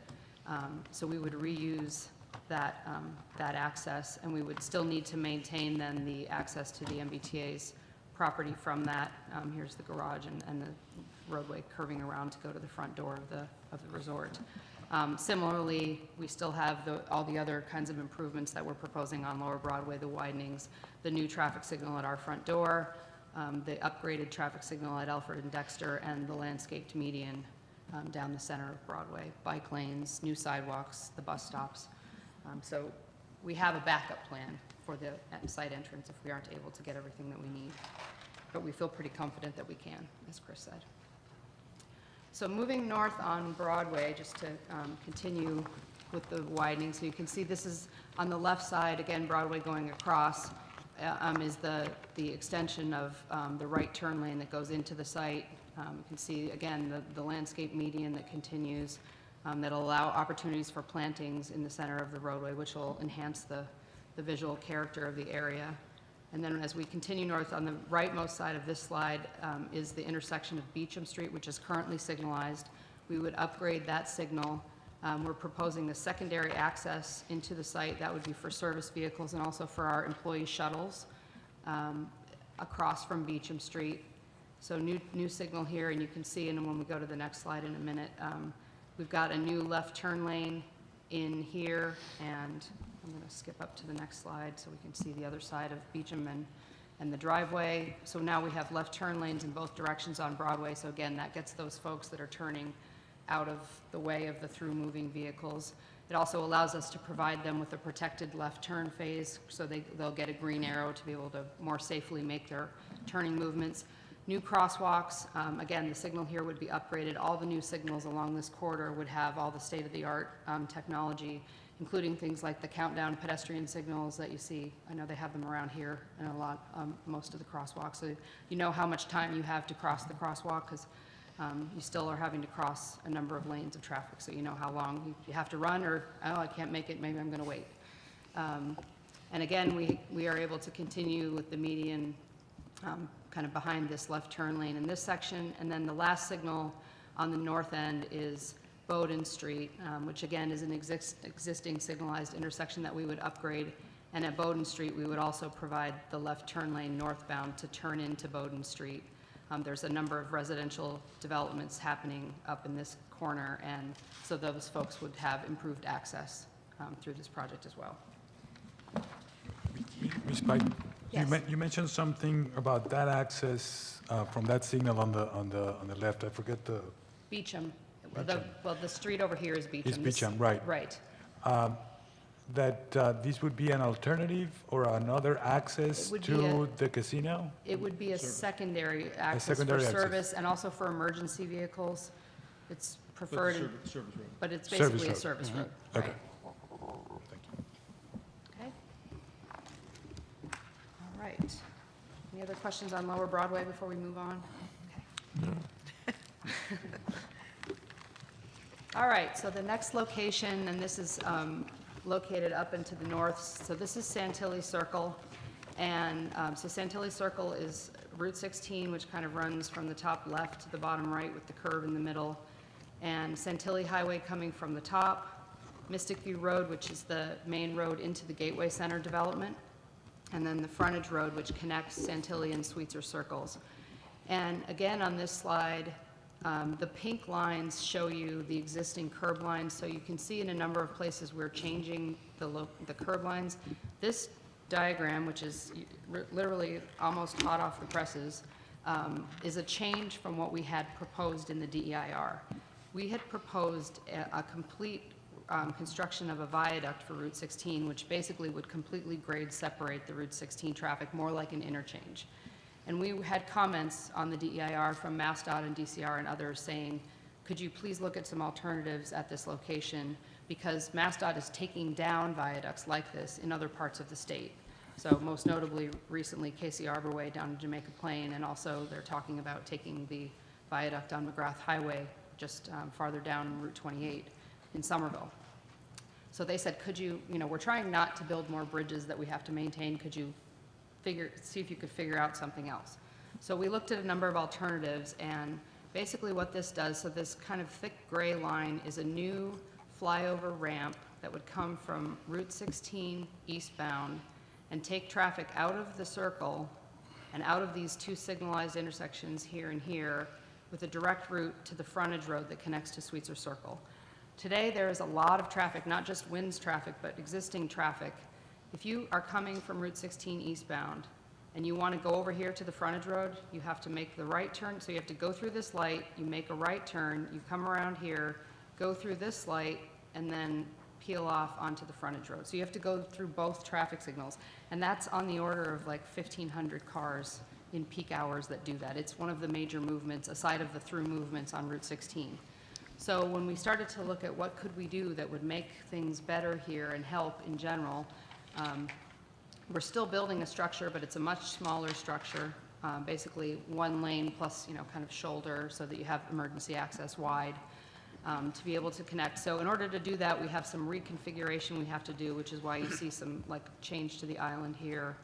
So we would reuse that access, and we would still need to maintain then the access to the MBTA's property from that. Here's the garage and the roadway curving around to go to the front door of the resort. Similarly, we still have all the other kinds of improvements that we're proposing on Lower Broadway, the widenings, the new traffic signal at our front door, the upgraded traffic signal at Alfred and Dexter, and the landscaped median down the center of Broadway, bike lanes, new sidewalks, the bus stops. So we have a backup plan for the site entrance if we aren't able to get everything that we need. But we feel pretty confident that we can, as Chris said. So moving north on Broadway, just to continue with the widening, so you can see this is on the left side, again, Broadway going across, is the extension of the right turn lane that goes into the site. You can see, again, the landscape median that continues, that'll allow opportunities for plantings in the center of the roadway, which will enhance the visual character of the area. And then as we continue north, on the rightmost side of this slide is the intersection of Beecham Street, which is currently signalized. We would upgrade that signal. We're proposing a secondary access into the site. That would be for service vehicles and also for our employee shuttles across from Beecham Street. So new signal here, and you can see, and when we go to the next slide in a minute, we've got a new left turn lane in here, and I'm going to skip up to the next slide so we can see the other side of Beecham and the driveway. So now we have left turn lanes in both directions on Broadway. So again, that gets those folks that are turning out of the way of the through-moving vehicles. It also allows us to provide them with a protected left turn phase, so they'll get a green arrow to be able to more safely make their turning movements. New crosswalks, again, the signal here would be upgraded. All the new signals along this corridor would have all the state-of-the-art technology, including things like the countdown pedestrian signals that you see. I know they have them around here in a lot, most of the crosswalks. So you know how much time you have to cross the crosswalk, because you still are having to cross a number of lanes of traffic. So you know how long you have to run, or, oh, I can't make it, maybe I'm going to wait. And again, we are able to continue with the median kind of behind this left turn lane in this section. And then the last signal on the north end is Bowden Street, which again is an existing signalized intersection that we would upgrade. And at Bowden Street, we would also provide the left turn lane northbound to turn into Bowden Street. There's a number of residential developments happening up in this corner, and so those folks would have improved access through this project as well. Ms. Pike, Yes. you mentioned something about that access from that signal on the left. I forget the. Beecham. The street over here is Beecham. Is Beecham, right. Right. that this would be an alternative or another access It would be to the casino? It would be a secondary access for secondary access. service and also for emergency vehicles. It's preferred, Service road. but it's Service basically a road. service road. Okay. right. Okay. All right. Any other questions on Lower Broadway before we move on? Okay. All right, so the next location, and this is located up into the north, so this is Santilli Circle. And so Santilli Circle is Route 16, which kind of runs from the top left to the bottom right with the curve in the middle. And Santilli Highway coming from the top, Mystic View Road, which is the main road into the Gateway Center development, and then the frontage road, which connects Santilli and Sweetser Circles. And again, on this slide, the pink lines show you the existing curb lines, so you can see in a number of places we're changing the curb lines. This diagram, which is literally almost hot off the presses, is a change from what we had proposed in the DEIR. We had proposed a complete construction of a viaduct for Route 16, which basically would completely grade separate the Route 16 traffic, more like an interchange. And we had comments on the DEIR from MassDOT and DCR and others saying, could you please look at some alternatives at this location, because MassDOT is taking down viaducts like this in other parts of the state. So most notably, recently, Casey Arbor Way down in Jamaica Plain, and also they're talking about taking the viaduct on McGrath Highway just farther down Route 28 in Somerville. So they said, could you, we're trying not to build more bridges that we have to maintain, could you see if you could figure out something else. So we looked at a number of alternatives, and basically what this does, so this kind of thick gray line is a new flyover ramp that would come from Route 16 eastbound and take traffic out of the circle and out of these two signalized intersections here and here with a direct route to the frontage road that connects to Sweetser Circle. Today, there is a lot of traffic, not just Wynn's traffic, but existing traffic. If you are coming from Route 16 eastbound and you want to go over here to the frontage road, you have to make the right turn. So you have to go through this light, you make a right turn, you come around here, go through this light, and then peel off onto the frontage road. So you have to go through both traffic signals. And that's on the order of like 1,500 cars in peak hours that do that. It's one of the major movements, aside of the through movements on Route 16. So when we started to look at what could we do that would make things better here and help in general, we're still building a structure, but it's a much smaller structure, basically one lane plus, kind of shoulder so that you have emergency access wide to be able to connect. So in order to do that, we have some reconfiguration we have to do, which is why you see some change to the island here,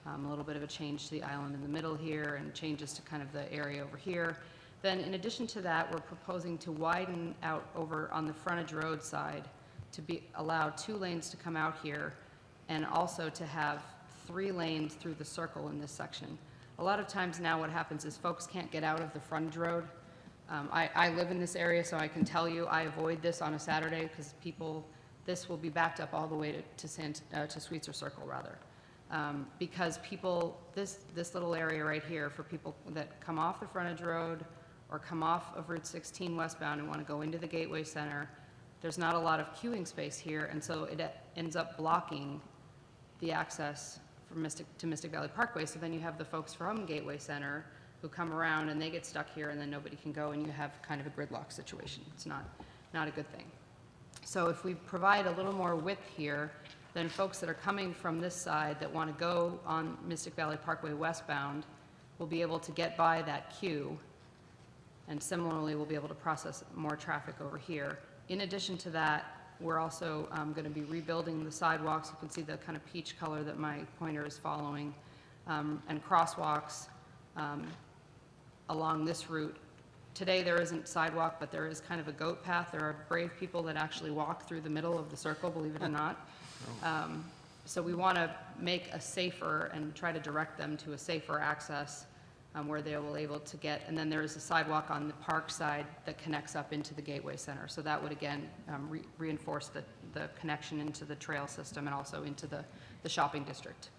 a little bit of a change to the island in the middle here, and changes to kind of the area over here. Then in addition to that, we're proposing to widen out over on the frontage road side to allow 2 lanes to come out here, and also to have 3 lanes through the circle in this section. A lot of times now what happens is folks can't get out of the frontage road. I live in this area, so I can tell you I avoid this on a Saturday because this will be backed up all the way to Sweetser Circle rather. Because this little area right here for people that come off the frontage road or come off of Route 16 westbound and want to go into the Gateway Center, there's not a lot of queuing space here, and so it ends up blocking the access from to Mystic Valley Parkway. So then you have the folks from Gateway Center who come around and they get stuck here and then nobody can go, and you have kind of a gridlock situation. It's not a good thing. So if we provide a little more width here, then folks that are coming from this side that want to go on Mystic Valley Parkway westbound will be able to get by that queue, and similarly we'll be able to process more traffic over here. In addition to that, we're also going to be rebuilding the sidewalks. You can see the kind of peach color that my pointer is following, and crosswalks along this route. Today there isn't sidewalk, but there is kind of a goat path. There are brave people that actually walk through the middle of the circle, believe it or not. So we want to make a safer and try to direct them to a safer access where they will be able to get, and then there is a sidewalk on the park side that connects up into the Gateway Center. So that would again reinforce the connection into the trail system and also into the shopping district.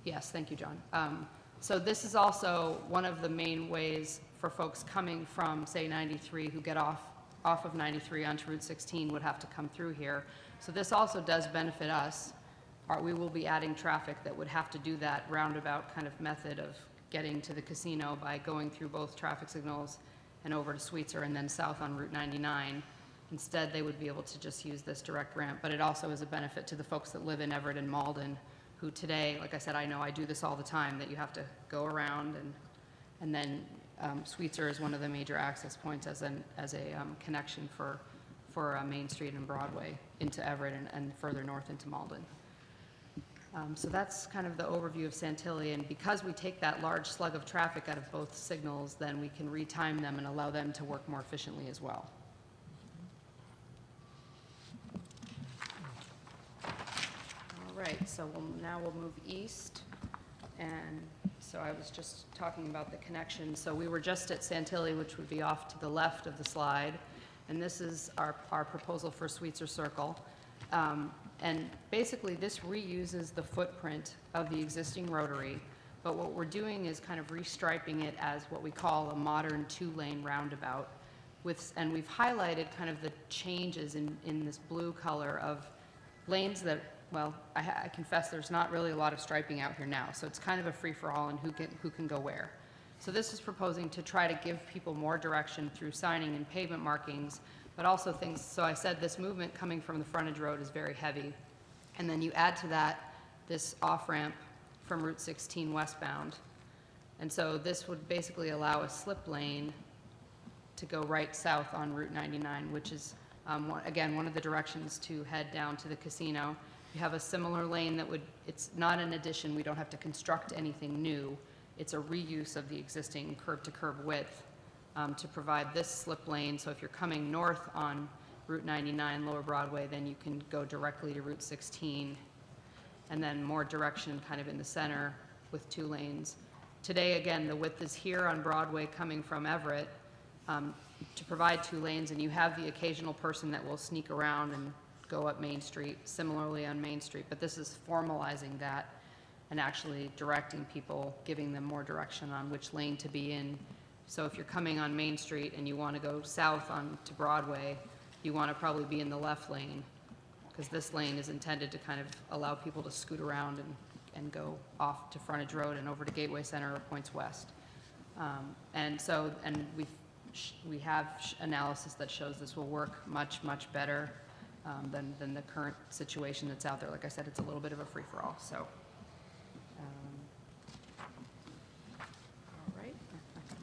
Yes, thank you, John. So this is also one of the main ways for folks coming from, say, 93 who get off off of 93 onto Route 16 would have to come through here. So this also does benefit us. We will be adding traffic that would have to do that roundabout kind of method of getting to the casino by going through both traffic signals and over to Sweetser and then south on Route 99. Instead, they would be able to just use this direct ramp, but it also is a benefit to the folks that live in Everett and Malden, who today, like I said, I know I do this all the time, that you have to go around, and then Sweetser is one of the major access points as a connection for Main Street and Broadway into Everett and further north into Malden. So that's kind of the overview of Santilli, and because we take that large slug of traffic out of both signals, then we can retime them and allow them to work more efficiently as well. All right, so now we'll move east, and so I was just talking about the connection. So we were just at Santilli, which would be off to the left of the slide, and this is our proposal for Sweetser Circle. And basically, this reuses the footprint of the existing rotary, but what we're doing is kind of restriping it as what we call a modern two-lane roundabout. And we've highlighted kind of the changes in this blue color of lanes that, well, I confess there's not really a lot of striping out here now, so it's kind of a free-for-all in who can go where. So this is proposing to try to give people more direction through signing and pavement markings, but also things, so I said this movement coming from the frontage road is very heavy. And then you add to that this off-ramp from Route 16 westbound. And so this would basically allow a slip lane to go right south on Route 99, which is, again, one of the directions to head down to the casino. You have a similar lane that would, it's not an addition, we don't have to construct anything new. It's a reuse of the existing curb-to-curb width. To provide this slip lane, so if you're coming north on Route 99 Lower Broadway, then you can go directly to Route 16, and then more direction kind of in the center with 2 lanes. Today, again, the width is here on Broadway coming from Everett to provide 2 lanes, and you have the occasional person that will sneak around and go up Main Street, similarly on Main Street, but this is formalizing that and actually directing people, giving them more direction on which lane to be in. So if you're coming on Main Street and you want to go south on to Broadway, you want to probably be in the left lane, because this lane is intended to kind of allow people to scoot around and go off to Frontage Road and over to Gateway Center or points west. And we have analysis that shows this will work much, much better than the current situation that's out there. Like I said, it's a little bit of a free-for-all, so.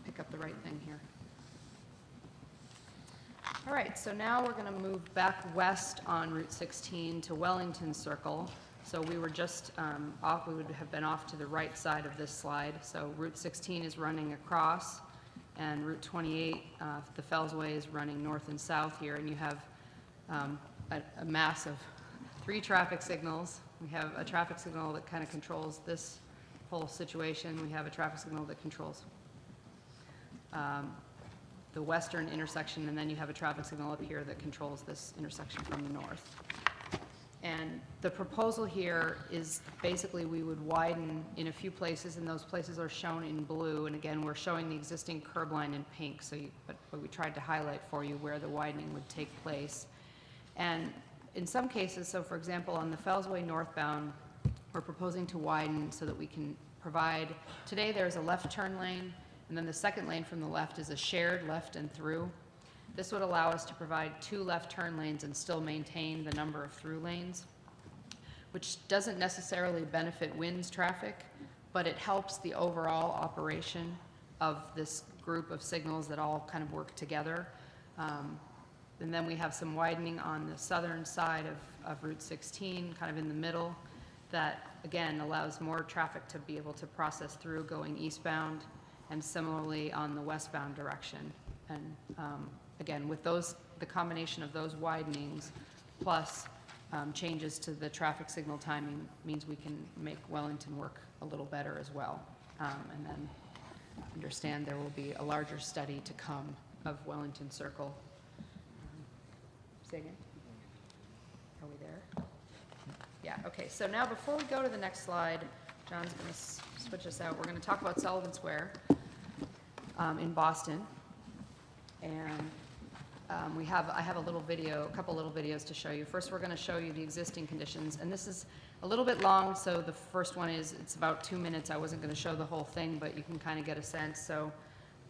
Pick up the right thing here. All right, so now we're going to move back west on Route 16 to Wellington Circle. So we were just off, we would have been off to the right side of this slide. So Route 16 is running across, and Route 28, the Fellsway, is running north and south here, and you have a mass of 3 traffic signals. We have a traffic signal that kind of controls this whole situation. We have a traffic signal that controls the western intersection, and then you have a traffic signal up here that controls this intersection from the north. And the proposal here is basically we would widen in a few places, and those places are shown in blue. And again, we're showing the existing curb line in pink, so but we tried to highlight for you where the widening would take place. And in some cases, so for example, on the Fellsway northbound, we're proposing to widen so that we can provide, today there's a left turn lane, and then the second lane from the left is a shared left and through. This would allow us to provide 2 left turn lanes and still maintain the number of through lanes, which doesn't necessarily benefit Wynn's traffic, but it helps the overall operation of this group of signals that all kind of work together. And then we have some widening on the southern side of Route 16, kind of in the middle, that again allows more traffic to be able to process through going eastbound, and similarly on the westbound direction. And again, with the combination of those widenings plus changes to the traffic signal timing means we can make Wellington work a little better as well. And then understand there will be a larger study to come of Wellington Circle. Say again? Are we there? Yeah, okay. So now before we go to the next slide, John's going to switch us out. We're going to talk about Sullivan Square in Boston. And I have a little video, a couple little videos to show you. First, we're going to show you the existing conditions, and this is a little bit long, so the first one is, it's about 2 minutes. I wasn't going to show the whole thing, but you can kind of get a sense. So,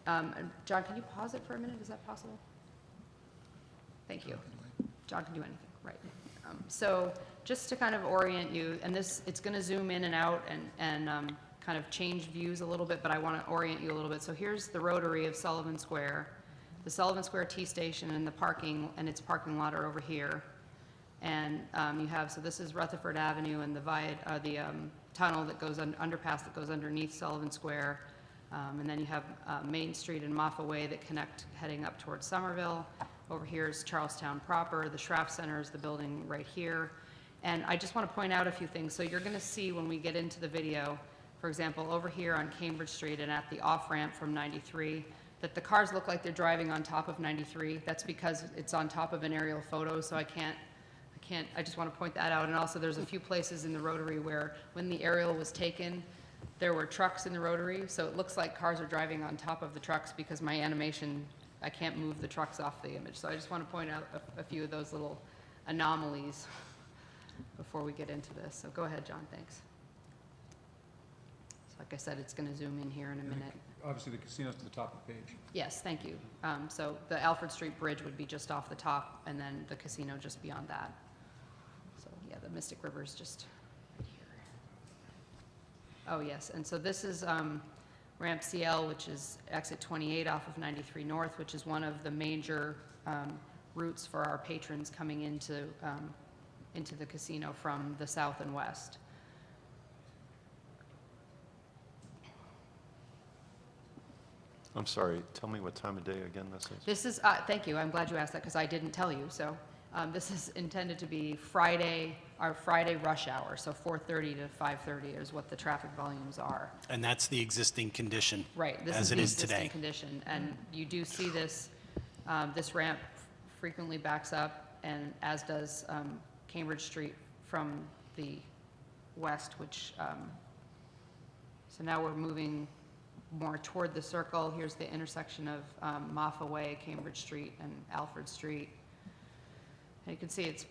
John, can you pause it for a minute? Is that possible? Thank you. John can do anything, right. So just to kind of orient you, and it's going to zoom in and out and kind of change views a little bit, but I want to orient you a little bit. So here's the rotary of Sullivan Square. The Sullivan Square T station and the parking, and its parking lot are over here. And you have, so this is Rutherford Avenue and the tunnel that goes, underpass that goes underneath Sullivan Square. And then you have Main Street and Moffa Way that connect heading up towards Somerville. Over here is Charlestown proper. The Schraff Center is the building right here. And I just want to point out a few things. So you're going to see when we get into the video, for example, over here on Cambridge Street and at the off-ramp from 93, that the cars look like they're driving on top of 93. That's because it's on top of an aerial photo, so I just want to point that out. And also, there's a few places in the rotary where when the aerial was taken, there were trucks in the rotary, so it looks like cars are driving on top of the trucks because my animation, I can't move the trucks off the image. So I just want to point out a few of those little anomalies before we get into this. So go ahead, John, thanks. So like I said, it's going to zoom in here in a minute. Obviously, the casino's to the top of the page. Yes, thank you. So the Alfred Street Bridge would be just off the top, and then the casino just beyond that. So yeah, the Mystic River is just right here. Oh yes, and so this is ramp CL, which is exit 28 off of 93 North, which is one of the major routes for our patrons coming into the casino from the south and west. I'm sorry, tell me what time of day again this is? This is, thank you, I'm glad you asked that because I didn't tell you. So this is intended to be Friday, our Friday rush hour, so 4:30 to 5:30 is what the traffic volumes are. And that's the existing condition. Right, this as is it the is existing today. condition. And you do see this, this ramp frequently backs up, and as does Cambridge Street from the west, which, so now we're moving more toward the circle. Here's the intersection of Moffa Way, Cambridge Street, and Alfred Street. And you can see it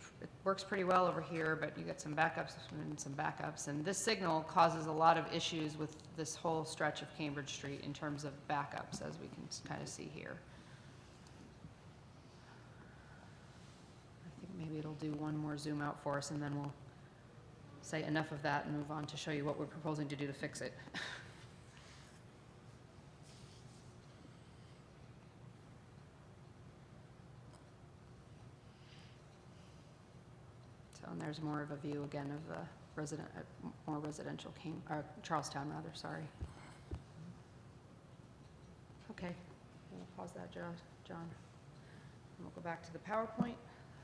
works pretty well over here, but you get some backups and some backups. And this signal causes a lot of issues with this whole stretch of Cambridge Street in terms of backups, as we can kind of see here. I think maybe it'll do one more zoom out for us, and then we'll say enough of that and move on to show you what we're proposing to do to fix it. And there's more of a view again of the more residential Charlestown rather, sorry. Okay, we'll pause that, John. And we'll go back to the PowerPoint,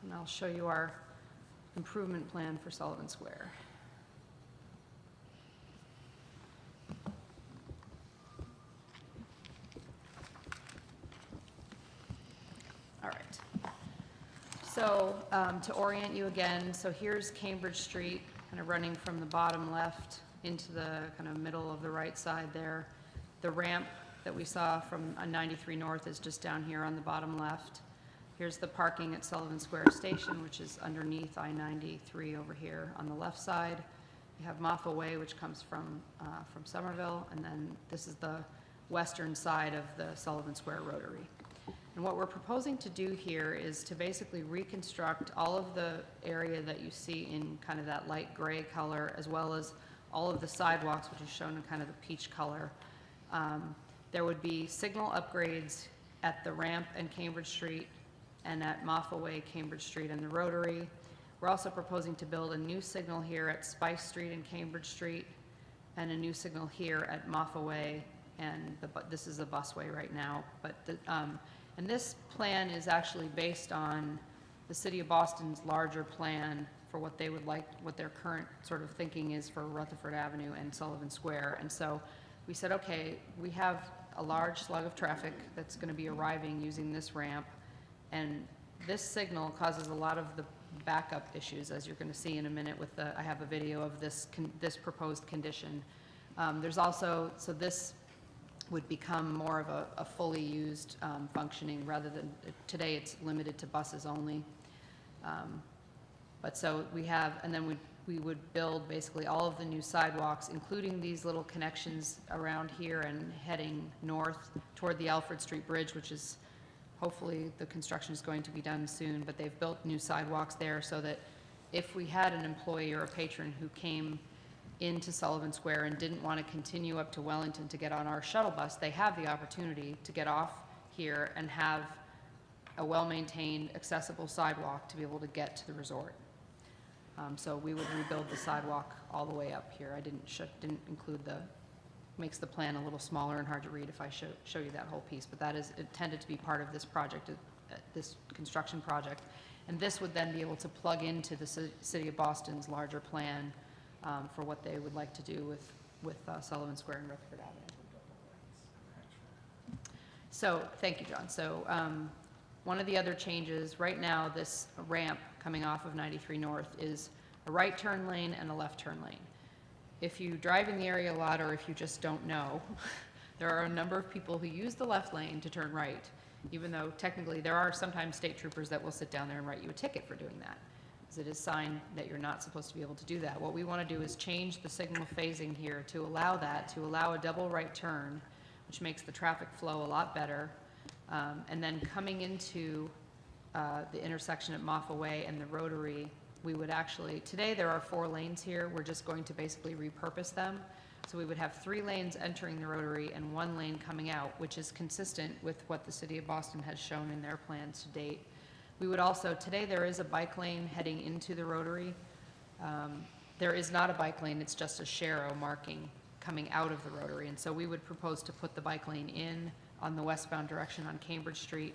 and I'll show you our improvement plan for Sullivan Square. All right. So to orient you again, so here's Cambridge Street, kind of running from the bottom left into the kind of middle of the right side there. The ramp that we saw from 93 North is just down here on the bottom left. Here's the parking at Sullivan Square Station, which is underneath I-93 over here on the left side. You have Moffa Way, which comes from Somerville, and then this is the western side of the Sullivan Square Rotary. And what we're proposing to do here is to basically reconstruct all of the area that you see in kind of that light gray color, as well as all of the sidewalks, which is shown in kind of the peach color. There would be signal upgrades at the ramp and Cambridge Street, and at Moffa Way, Cambridge Street, and the Rotary. We're also proposing to build a new signal here at Spice Street and Cambridge Street, and a new signal here at Moffa Way, and this is a busway right now. But and this plan is actually based on the City of Boston's larger plan for what they would like, what their current sort of thinking is for Rutherford Avenue and Sullivan Square. And so we said, okay, we have a large slug of traffic that's going to be arriving using this ramp, and this signal causes a lot of the backup issues, as you're going to see in a minute with the, I have a video of this proposed condition. There's also, so this would become more of a fully used functioning, rather than, today it's limited to buses only. But so we have, and then we would build basically all of the new sidewalks, including these little connections around here and heading north toward the Alfred Street Bridge, which is, hopefully, the construction is going to be done soon, but they've built new sidewalks there so that if we had an employee or a patron who came into Sullivan Square and didn't want to continue up to Wellington to get on our shuttle bus, they have the opportunity to get off here and have a well-maintained, accessible sidewalk to be able to get to the resort. So we would rebuild the sidewalk all the way up here. I didn't include makes the plan a little smaller and hard to read if I show you that whole piece, but that is intended to be part of this project, this construction project. And this would then be able to plug into the City of Boston's larger plan for what they would like to do with Sullivan Square and Rutherford Avenue. So, thank you, John. So, one of the other changes, right now, this ramp coming off of 93 North is a right turn lane and a left turn lane. If you drive in the area a lot, or if you just don't know, there are a number of people who use the left lane to turn right, even though technically there are sometimes state troopers that will sit down there and write you a ticket for doing that, because it is signed that you're not supposed to be able to do that. What we want to do is change the signal phasing here to allow that, to allow a double right turn, which makes the traffic flow a lot better. And then coming into the intersection at Moffa Way and the Rotary, we would actually, today there are 4 lanes here, we're just going to basically repurpose them. So we would have 3 lanes entering the Rotary and 1 lane coming out, which is consistent with what the City of Boston has shown in their plans to date. We would also, today there is a bike lane heading into the Rotary. There is not a bike lane, it's just a Sharrow marking coming out of the Rotary. And so we would propose to put the bike lane in on the westbound direction on Cambridge Street.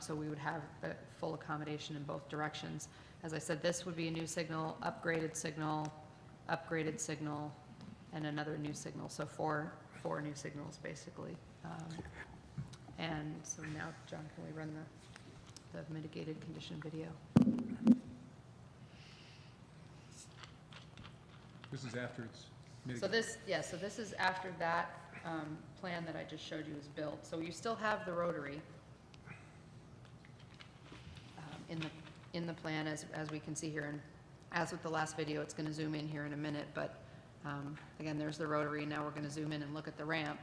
So we would have a full accommodation in both directions. As I said, this would be a new signal, upgraded signal, and another new signal. So four new signals, basically. And so now, John, can we run the mitigated condition video? This is after it's So mitigated. so this is after that plan that I just showed you is built. So you still have the Rotary in the plan, as we can see here. And as with the last video, it's going to zoom in here in a minute. But again, there's the Rotary. Now we're going to zoom in and look at the ramp.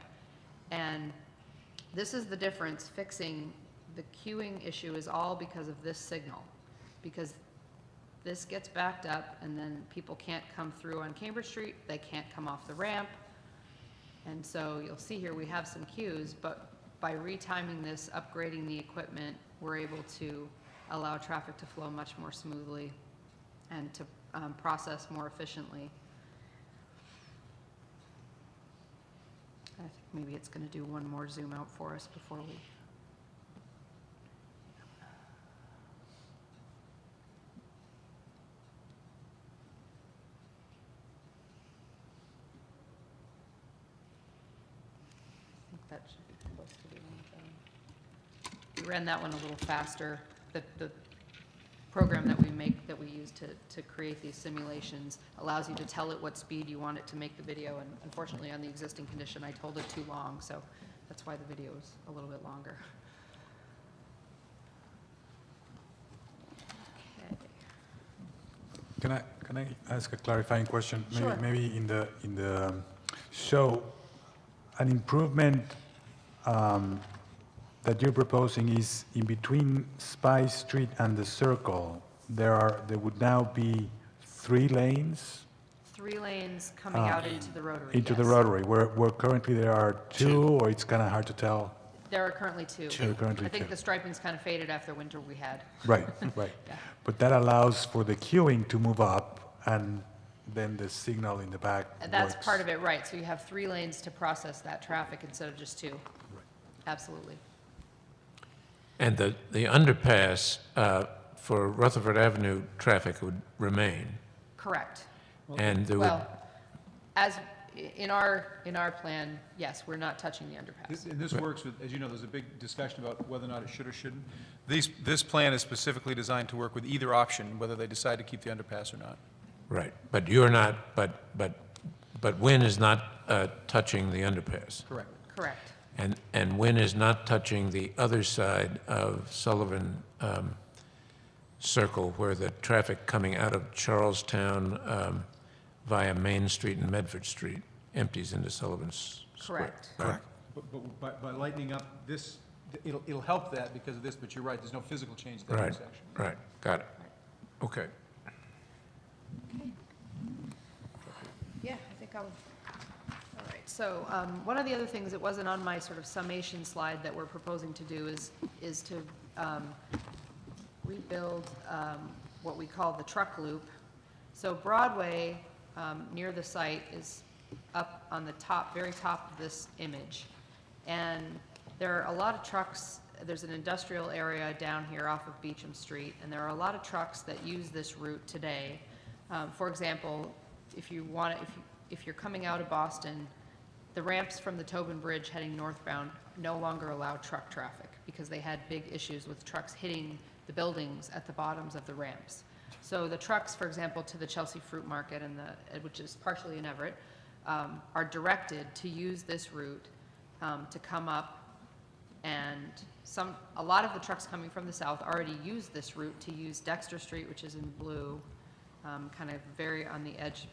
And this is the difference. Fixing the queuing issue is all because of this signal. Because this gets backed up, and then people can't come through on Cambridge Street. They can't come off the ramp. And so you'll see here we have some queues, but by retiming this, upgrading the equipment, we're able to allow traffic to flow much more smoothly and to process more efficiently. I think maybe it's going to do one more zoom out for us before we... That should be close to the one, John. We ran that one a little faster. The program that we use to create these simulations allows you to tell it what speed you want it to make the video, and unfortunately on the existing condition I told it too long, so that's why the video is a little bit longer. Okay. Can I ask a clarifying question? Sure. Maybe in the so an improvement that you're proposing is in between Spice Street and the Circle. There would now be 3 lanes 3 lanes coming out into the Rotary. into the yes. Rotary, where currently there are 2, or it's kind of hard to tell. There are currently 2. There are currently I think 2. the striping's kind of faded after winter we had. Right, right. Yeah. But that allows for the queuing to move up, and then the signal in the back That's works. part of it, right. So you have 3 lanes to process that traffic instead of just 2. Absolutely. And the underpass for Rutherford Avenue traffic would remain, Correct. and there would, Well, as, in our plan, yes, we're not touching the underpass. And this works with, as you know, there's a big discussion about whether or not it should or shouldn't. This plan is specifically designed to work with either option, whether they decide to keep the underpass or not. right, but you're not, but Wynn is not touching the underpass. Correct. Correct. And Wynn is not touching the other side of Sullivan Circle, where the traffic coming out of Charlestown via Main Street and Medford Street empties into Sullivan's Square. Correct. Right? But by lightening up this, it'll help that because of this, but you're right, there's no physical change at that Right, intersection. right, got it. Okay. Yeah, I think I'll, all right. So one of the other things that wasn't on my sort of summation slide that we're proposing to do is to rebuild what we call the truck loop. So Broadway, near the site, is up on the top, very top of this image. And there are a lot of trucks, there's an industrial area down here off of Beecham Street, and there are a lot of trucks that use this route today. For example, if you're coming out of Boston, the ramps from the Tobin Bridge heading northbound no longer allow truck traffic because they had big issues with trucks hitting the buildings at the bottoms of the ramps. So the trucks, for example, to the Chelsea Fruit Market, which is partially in Everett, are directed to use this route to come up, and a lot of the trucks coming from the south already use this route to use Dexter Street, which is in blue, kind of very on the edge,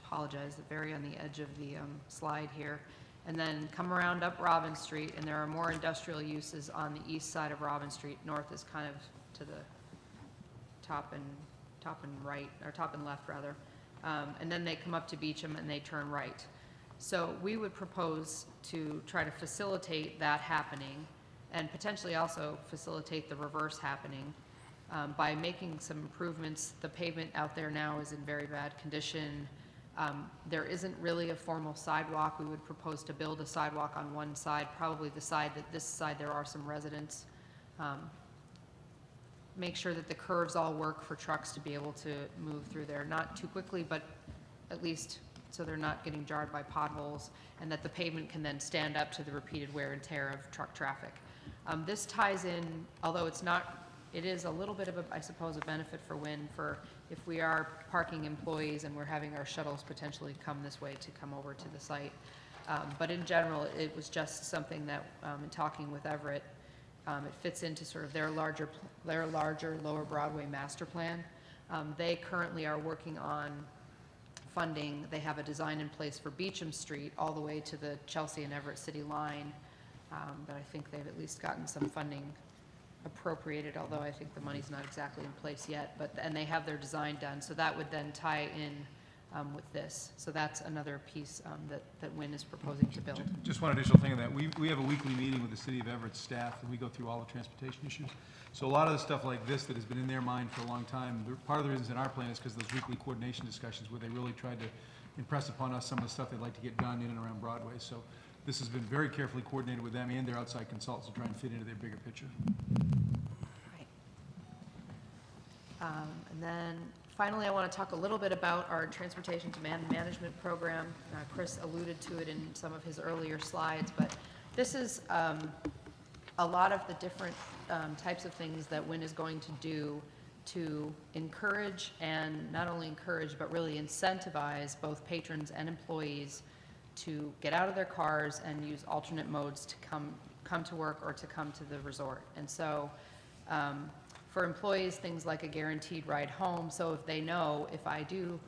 very on the edge of the slide here, and then come around up Robin Street, and there are more industrial uses on the east side of Robin Street. North is kind of to the top and right, or top and left rather, and then they come up to Beecham and they turn right. So we would propose to try to facilitate that happening and potentially also facilitate the reverse happening by making some improvements. The pavement out there now is in very bad condition. There isn't really a formal sidewalk. We would propose to build a sidewalk on one side, probably this side there are some residents. Make sure that the curves all work for trucks to be able to move through there, not too quickly, but at least so they're not getting jarred by potholes, and that the pavement can then stand up to the repeated wear and tear of truck traffic. This ties in, although it is a little bit of I suppose, a benefit for Wynn for if we are parking employees and we're having our shuttles potentially come this way to come over to the site. But in general, it was just something that, in talking with Everett, it fits into sort of their larger Lower Broadway master plan. They currently are working on funding. They have a design in place for Beecham Street all the way to the Chelsea and Everett city line, but I think they've at least gotten some funding appropriated, although I think the money's not exactly in place yet, and they have their design done, so that would then tie in with this. So that's another piece that Wynn is proposing to build. Just one additional thing on that. We have a weekly meeting with the City of Everett staff, and we go through all the transportation issues. So a lot of the stuff like this that has been in their mind for a long time, part of the reasons in our plan is because those weekly coordination discussions where they really tried to impress upon us some of the stuff they'd like to get done in and around Broadway. So this has been very carefully coordinated with them and their outside consultants to try and fit into their bigger picture. Right. And then finally, I want to talk a little bit about our transportation demand management program. Chris alluded to it in some of his earlier slides, but this is a lot of the different types of things that Wynn is going to do to encourage, and not only encourage, but really incentivize both patrons and employees to get out of their cars and use alternate modes to come to work or to come to the resort. And so for employees, things like a guaranteed ride home. So if they know if I do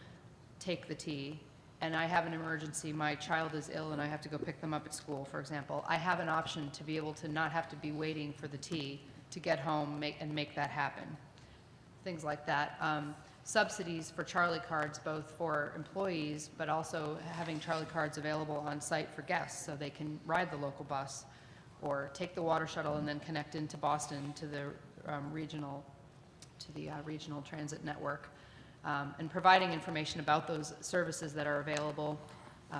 take the T and I have an emergency, my child is ill and I have to go pick them up at school, for example, I have an option to be able to not have to be waiting for the T to get home and make that happen. Things like that. Subsidies for Charlie cards, both for employees, but also having Charlie cards available on site for guests so they can ride the local bus or take the water shuttle and then connect into Boston to the regional transit network, and providing information about those services that are available,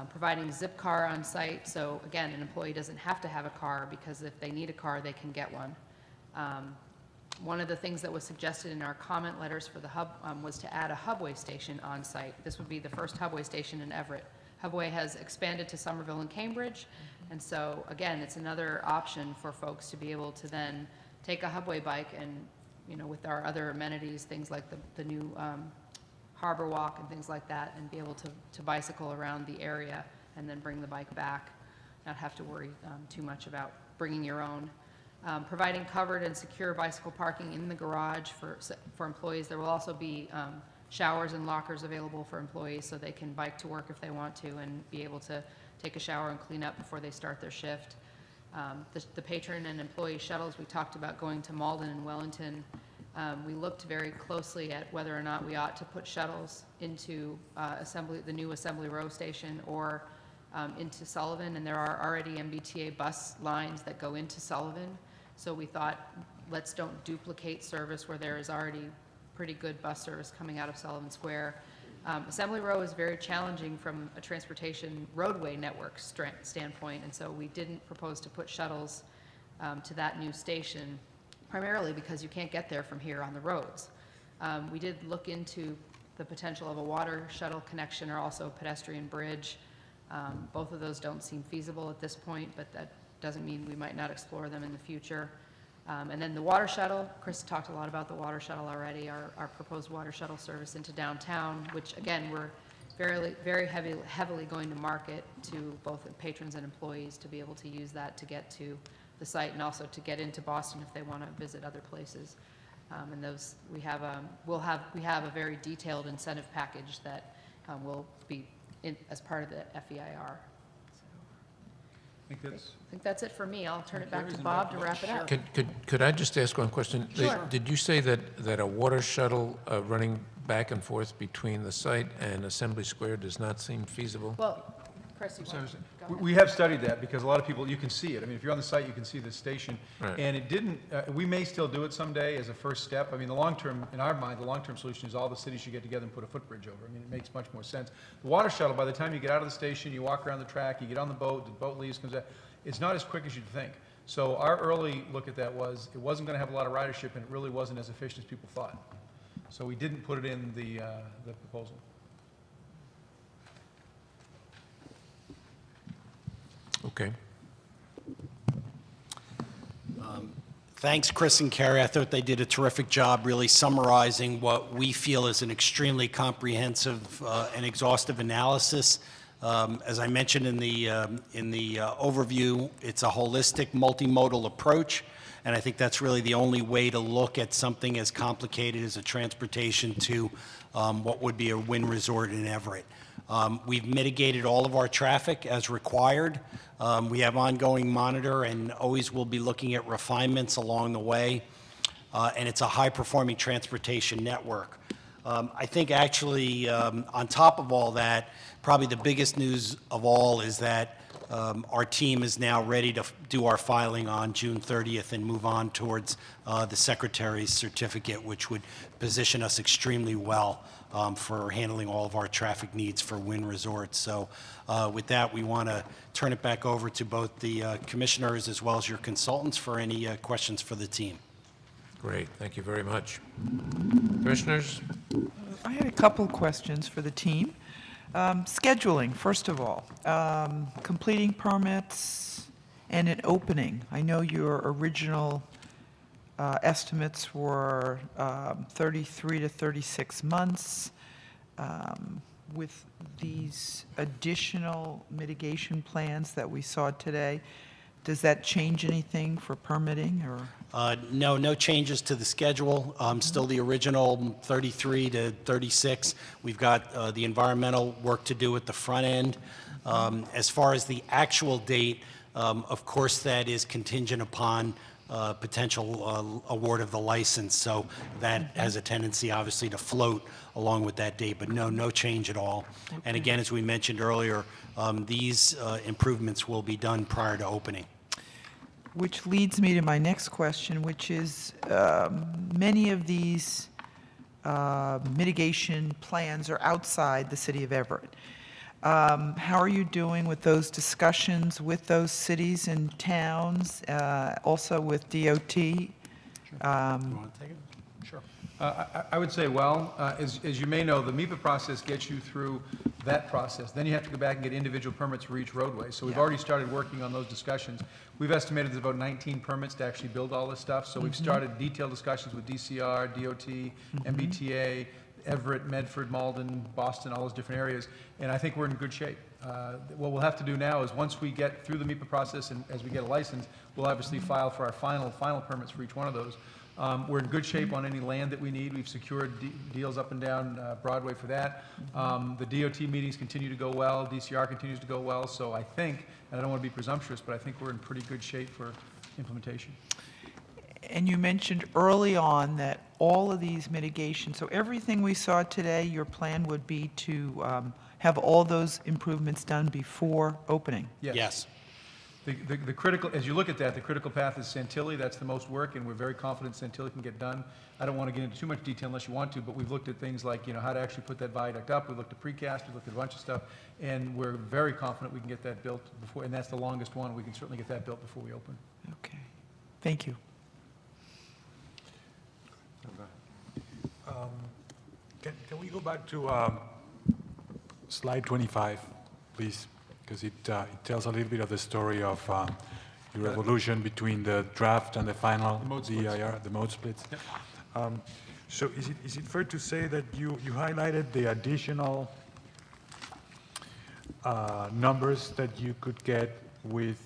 providing Zipcar on site. So again, an employee doesn't have to have a car because if they need a car, they can get one. One of the things that was suggested in our comment letters for the hub was to add a Hubway station on site. This would be the first Hubway station in Everett. Hubway has expanded to Somerville and Cambridge, and so again, it's another option for folks to be able to then take a Hubway bike and, you know, with our other amenities, things like the new harbor walk and things like that, and be able to bicycle around the area and then bring the bike back. not have to worry too much about bringing your own. Providing covered and secure bicycle parking in the garage for employees. There will also be showers and lockers available for employees so they can bike to work if they want to and be able to take a shower and clean up before they start their shift. The patron and employee shuttles, we talked about going to Malden and Wellington. We looked very closely at whether or not we ought to put shuttles into the new Assembly Row station or into Sullivan, and there are already MBTA bus lines that go into Sullivan. So we thought, let's don't duplicate service where there is already pretty good bus service coming out of Sullivan Square. Assembly Row is very challenging from a transportation roadway network standpoint, and so we didn't propose to put shuttles to that new station, primarily because you can't get there from here on the roads. We did look into the potential of a water shuttle connection or also a pedestrian bridge. Both of those don't seem feasible at this point, but that doesn't mean we might not explore them in the future. And then the water shuttle, Chris talked a lot about the water shuttle already, our proposed water shuttle service into downtown, which again, we're very heavily going to market to both patrons and employees to be able to use that to get to the site and also to get into Boston if they want to visit other places. And those, we have a very detailed incentive package that will be as part of the FEIR. I think that's it for me. I'll turn it back to Bob to wrap it up. Could I just ask one question? Sure. Did you say that a water shuttle running back and forth between the site and Assembly Square does not seem feasible? Well, Chris, you want to go ahead? We have studied that because a lot of people, you can see it. I mean, if you're on the site, you can see the station. Right. And it didn't, we may still do it someday as a first step. I mean, the long-term, in our mind, the long-term solution is all the cities should get together and put a footbridge over. I mean, it makes much more sense. The water shuttle, by the time you get out of the station, you walk around the track, you get on the boat leaves, comes out, it's not as quick as you'd think. So our early look at that was, it wasn't going to have a lot of ridership and it really wasn't as efficient as people thought. So we didn't put it in the proposal. Okay. Thanks, Chris and Carrie. I thought they did a terrific job really summarizing what we feel is an extremely comprehensive and exhaustive analysis. As I mentioned in the overview, it's a holistic, multimodal approach, and I think that's really the only way to look at something as complicated as a transportation to what would be a Wynn Resort in Everett. We've mitigated all of our traffic as required. We have ongoing monitor and always will be looking at refinements along the way, and it's a high-performing transportation network. I think actually, on top of all that, probably the biggest news of all is that our team is now ready to do our filing on June 30th and move on towards the Secretary's certificate, which would position us extremely well for handling all of our traffic needs for Wynn Resorts. So with that, we want to turn it back over to both the commissioners as well as your consultants for any questions for the team. Great, thank you very much. Commissioners? I had a couple questions for the team. Scheduling, first of all, completing permits and an opening. I know your original estimates were 33 to 36 months. With these additional mitigation plans that we saw today, does that change anything for permitting or? No changes to the schedule. Still the original 33 to 36. We've got the environmental work to do at the front end. As far as the actual date, of course, that is contingent upon potential award of the license. So that has a tendency, obviously, to float along with that date. But no change at all. Okay. And again, as we mentioned earlier, these improvements will be done prior to opening. Which leads me to my next question, which is many of these mitigation plans are outside the city of Everett. How are you doing with those discussions with those cities and towns, also with DOT? You want to take it? Sure. I would say, well, as you may know, the MIPA process gets you through that process. Then you have to go back and get individual permits for each roadway. So we've already started working on those discussions. We've estimated there's about 19 permits to actually build all this stuff. So we've started detailed discussions with DCR, DOT, MBTA. Everett, Medford, Malden, Boston, all those different areas, and I think we're in good shape. What we'll have to do now is, once we get through the MIPA process and as we get a license, we'll obviously file for our final permits for each one of those. We're in good shape on any land that we need. We've secured deals up and down Broadway for that. The DOT meetings continue to go well, DCR continues to go well, so I think, and I don't want to be presumptuous, but I think we're in pretty good shape for implementation. And you mentioned early on that all of these mitigations, so everything we saw today, your plan would be to have all those improvements done before opening? Yes. The critical, as you look at that, the critical path is Santilli. That's the most work, and we're very confident Santilli can get done. I don't want to get into too much detail unless you want to, but we've looked at things like, how to actually put that viaduct up. We looked at precast, we looked at a bunch of stuff, and we're very confident we can get that built before, and that's the longest one. We can certainly get that built before we open. Okay, thank you. Can we go back to slide 25, please? Because it tells a little bit of the story of your evolution between the draft and the final The mode splits. DIR, the mode splits. Yep. So is it fair to say that you highlighted the additional numbers that you could get with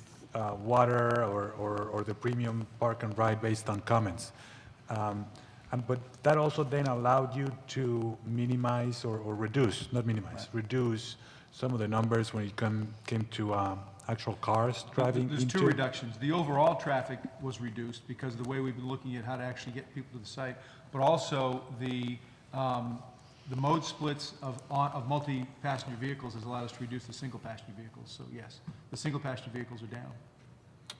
water or the premium park and ride based on comments? But that also then allowed you to minimize or reduce, not minimize, reduce some of the numbers when it came to actual cars driving There's into... two reductions. The overall traffic was reduced because of the way we've been looking at how to actually get people to the site, but also the mode splits of multi-passenger vehicles has allowed us to reduce the single-passenger vehicles. So yes, the single-passenger vehicles are down.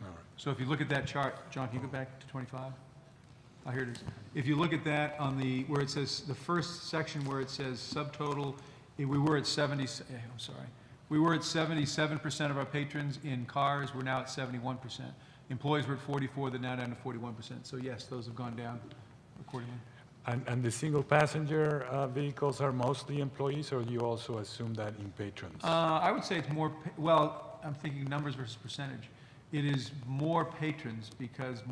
All right. So if you look at that chart, John, can you go back to 25? Oh, here it is. If you look at that on where it says, the first section where it says subtotal, we were at 77% of our patrons in cars. We're now at 71%. Employees were at 44, they're now down to 41%. So yes, those have gone down accordingly. And the single passenger vehicles are mostly employees, or you also assume that in patrons? I would say it's more, well, I'm thinking numbers versus percentage. It is more patrons because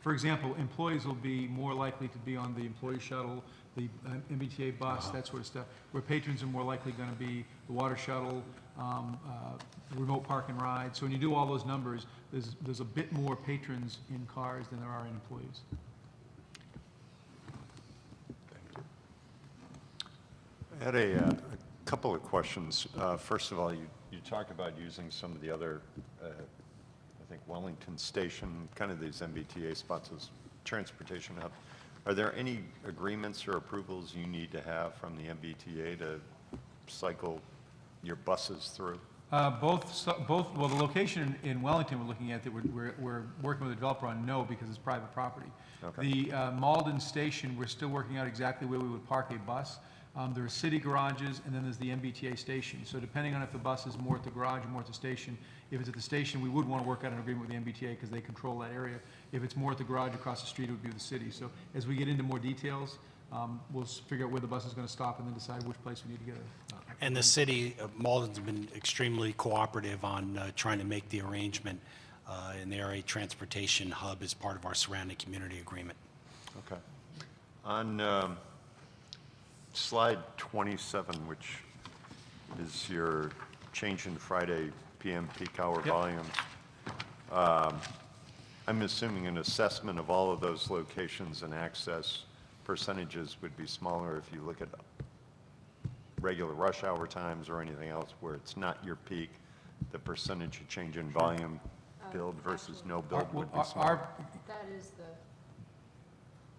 for example, employees will be more likely to be on the employee shuttle, the MBTA bus, that sort of stuff, where patrons are more likely going to be the water shuttle, remote park and ride. So when you do all those numbers, there's a bit more patrons in cars than there are in employees. I had a couple of questions. First of all, you talked about using some of the other, I think Wellington Station, kind of these MBTA spots as transportation hub. Are there any agreements or approvals you need to have from the MBTA to cycle your buses through? Both, well, the location in Wellington we're looking at that we're working with a developer on, no, because it's private property. Okay. The Malden Station, we're still working out exactly where we would park a bus. There are city garages, and then there's the MBTA station. So depending on if the bus is more at the garage or more at the station, if it's at the station, we would want to work out an agreement with the MBTA because they control that area. If it's more at the garage across the street, it would be with the city. So as we get into more details, we'll figure out where the bus is going to stop and then decide which place we need to get a. And the city of Malden's been extremely cooperative on trying to make the arrangement, and they're a transportation hub as part of our surrounding community agreement. Okay. On slide 27, which is your change in Friday PM peak hour Yep. volumes, I'm assuming an assessment of all of those locations and access percentages would be smaller if you look at regular rush hour times or anything else where it's not your peak, the percentage of change in volume build versus no build would be smaller. That is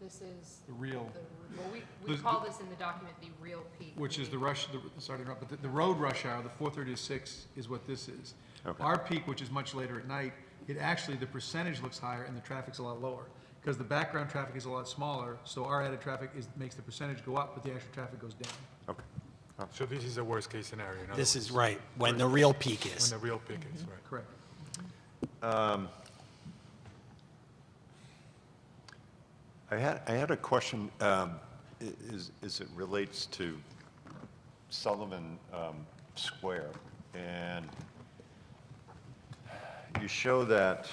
this is, The real, well, we There's- call this in the document the real peak. which is the rush, sorry to interrupt, but the road rush hour, the 4:30 to 6 is what this is. Okay. Our peak, which is much later at night, it actually, the percentage looks higher and the traffic's a lot lower, because the background traffic is a lot smaller, so our added traffic makes the percentage go up, but the actual traffic goes down. Okay. So this is a worst-case scenario, in other This words, is right, when the real peak when is. the real peak is, right? Correct. I had a question, as it relates to Sullivan Square, and you show that,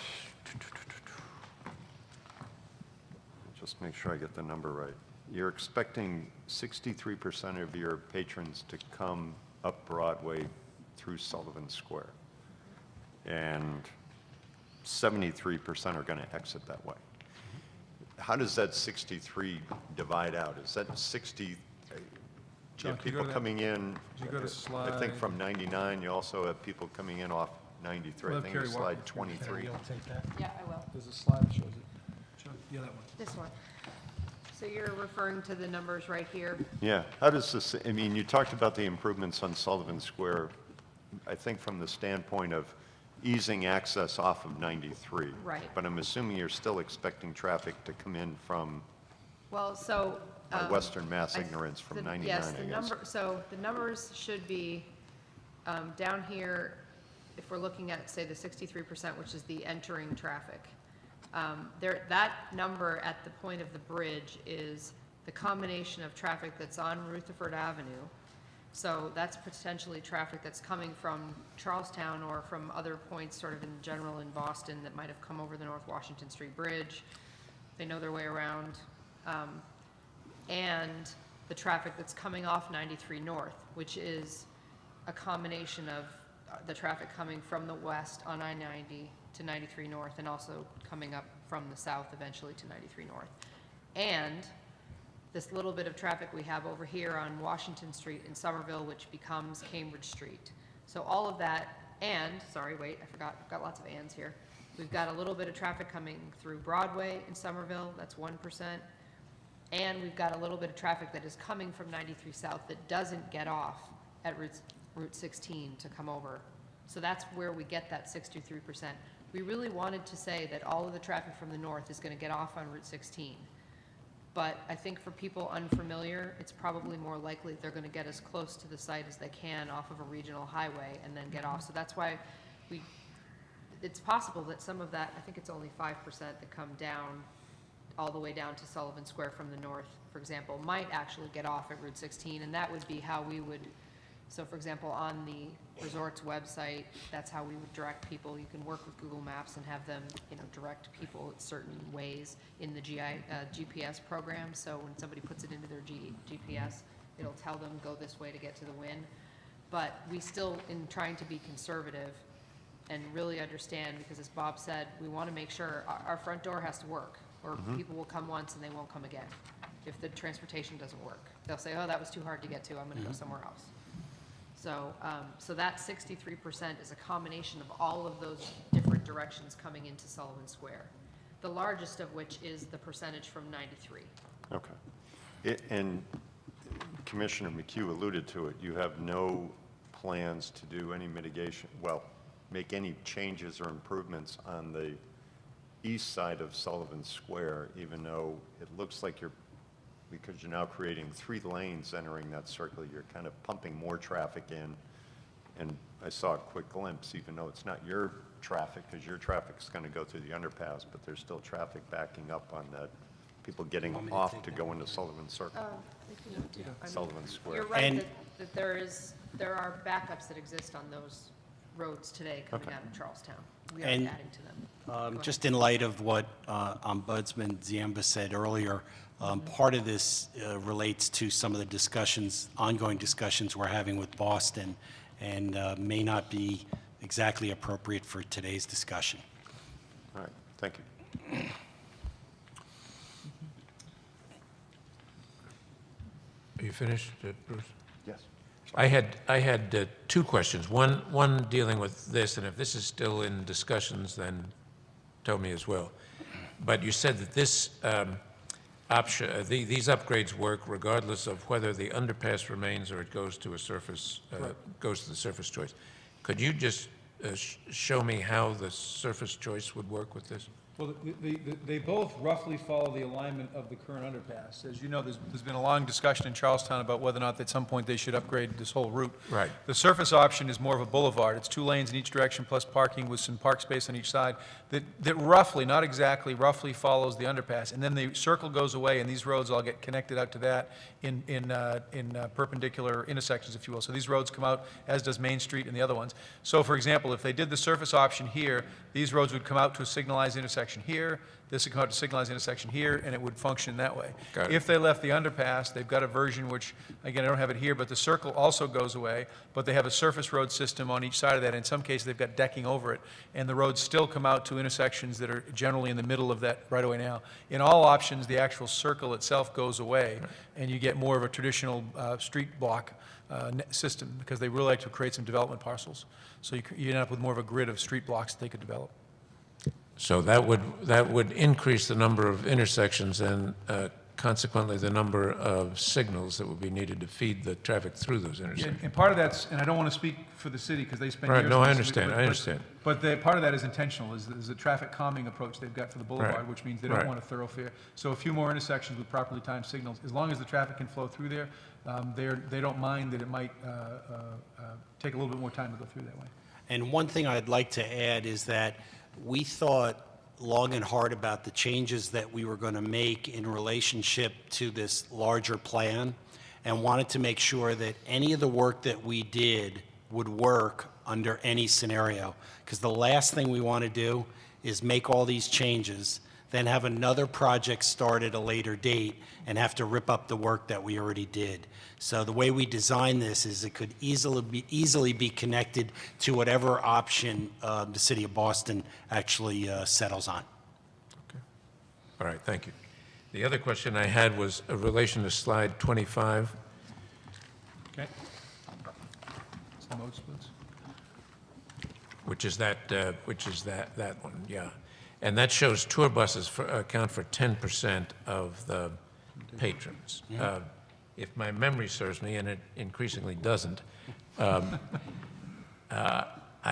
just make sure I get the number right. you're expecting 63% of your patrons to come up Broadway through Sullivan Square, and 73% are going to exit that way. How does that 63 divide out? Is that 60, you John, have can you go people to that- coming in? Can you go to I think slide- from 99, you also have people coming in off 93. I We'll think have it's Carrie walk slide you through. 23. You'll take that. Yeah, I will. There's a slide that shows it. Yeah, that one. This one. So you're referring to the numbers right here? Yeah, how does this, I mean, you talked about the improvements on Sullivan Square, I think from the standpoint of easing access off of 93. Right. But I'm assuming you're still expecting traffic to come in from Well, so. my Western Mass I- ignorance from the- 99, Yes, I the guess. number, so the numbers should be down here, if we're looking at, say, the 63%, which is the entering traffic. That number at the point of the bridge is the combination of traffic that's on Rutherford Avenue. So that's potentially traffic that's coming from Charlestown or from other points sort of in general in Boston that might have come over the North Washington Street Bridge. They know their way around. And the traffic that's coming off 93 North, which is a combination of the traffic coming from the west on I-90 to 93 North and also coming up from the south eventually to 93 North. And this little bit of traffic we have over here on Washington Street in Somerville, which becomes Cambridge Street. So all of that, and, sorry, wait, I forgot, I've got lots of ands here. We've got a little bit of traffic coming through Broadway in Somerville, that's 1%. And we've got a little bit of traffic that is coming from 93 South that doesn't get off at Route 16 to come over. So that's where we get that 63%. We really wanted to say that all of the traffic from the north is going to get off on Route 16. But I think for people unfamiliar, it's probably more likely they're going to get as close to the site as they can off of a regional highway and then get off. So that's why it's possible that some of that, I think it's only 5% that come down all the way down to Sullivan Square from the north, for example, might actually get off at Route 16, and that would be how we would, so for example, on the resort's website, that's how we would direct people. You can work with Google Maps and have them, direct people at certain ways in the GPS program, so when somebody puts it into their GPS, it'll tell them, go this way to get to the Wynn. But we still, in trying to be conservative and really understand, because as Bob said, we want to make sure our front door has to work, or people will come once and they won't come again if the transportation doesn't work. They'll say, oh, that was too hard to get to, I'm going to go somewhere else. So, so that 63% is a combination of all of those different directions coming into Sullivan Square, the largest of which is the percentage from 93. Okay. And Commissioner McHugh alluded to it, you have no plans to do any mitigation, well, make any changes or improvements on the east side of Sullivan Square, even though it looks like because you're now creating 3 lanes entering that circle, you're kind of pumping more traffic in. And I saw a quick glimpse, even though it's not your traffic, because your traffic's going to go through the underpass, but there's still traffic backing up on that, people getting off to go into Sullivan Circle, Sullivan Square. You're right And- that there are backups that exist on those roads today coming out of Charlestown. We are And, adding to them. Go ahead. Just in light of what Ombudsman Ziemba said earlier, part of this relates to some of the discussions, ongoing discussions we're having with Boston, and may not be exactly appropriate for today's discussion. All right, thank you. Are you finished, Bruce? Yes. I had 2 questions. One dealing with this, and if this is still in discussions, then tell me as well. But you said that this option, these upgrades work regardless of whether the underpass remains or it goes to a surface, goes to the surface choice. Could you just show me how the surface choice would work with this? Well, they both roughly follow the alignment of the current underpass. As you know, there's been a long discussion in Charlestown about whether or not at some point they should upgrade this whole route. Right. The surface option is more of a boulevard. It's 2 lanes in each direction plus parking with some park space on each side that roughly, not exactly, roughly follows the underpass. And then the circle goes away and these roads all get connected out to that in perpendicular intersections, if you will. So these roads come out, as does Main Street and the other ones. So for example, if they did the surface option here, these roads would come out to a signalized intersection intersection here, this would go out to signalized intersection here, and it would function that way. Got it. If they left the underpass, they've got a version which, again, I don't have it here, but the circle also goes away, but they have a surface road system on each side of that. In some cases, they've got decking over it, and the roads still come out to intersections that are generally in the middle of that right-of-way now. In all options, the actual circle itself goes away, and you get more of a traditional street block system, because they really like to create some development parcels. So you end up with more of a grid of street blocks that they could develop. So that would increase the number of intersections and consequently the number of signals that would be needed to feed the traffic through those Yeah, intersections. and part of that's, and I don't want to speak for the city because they spend Right, years. no, on I this, understand, I understand. But part of that is intentional, is a traffic calming approach they've got for the boulevard, Right, which means they don't right. want a thoroughfare. So a few more intersections with properly timed signals, as long as the traffic can flow through there, they don't mind that it might take a little bit more time to go through that way. And one thing I'd like to add is that we thought long and hard about the changes that we were going to make in relationship to this larger plan, and wanted to make sure that any of the work that we did would work under any scenario. Because the last thing we want to do is make all these changes, then have another project start at a later date and have to rip up the work that we already did. So the way we designed this is it could easily be connected to whatever option the city of Boston actually settles on. All right, thank you. The other question I had was in relation to slide 25. Okay? It's the mode splits. Which is that one, yeah. And that shows tour buses account for 10% of the patrons. If my memory serves me, and it increasingly doesn't, I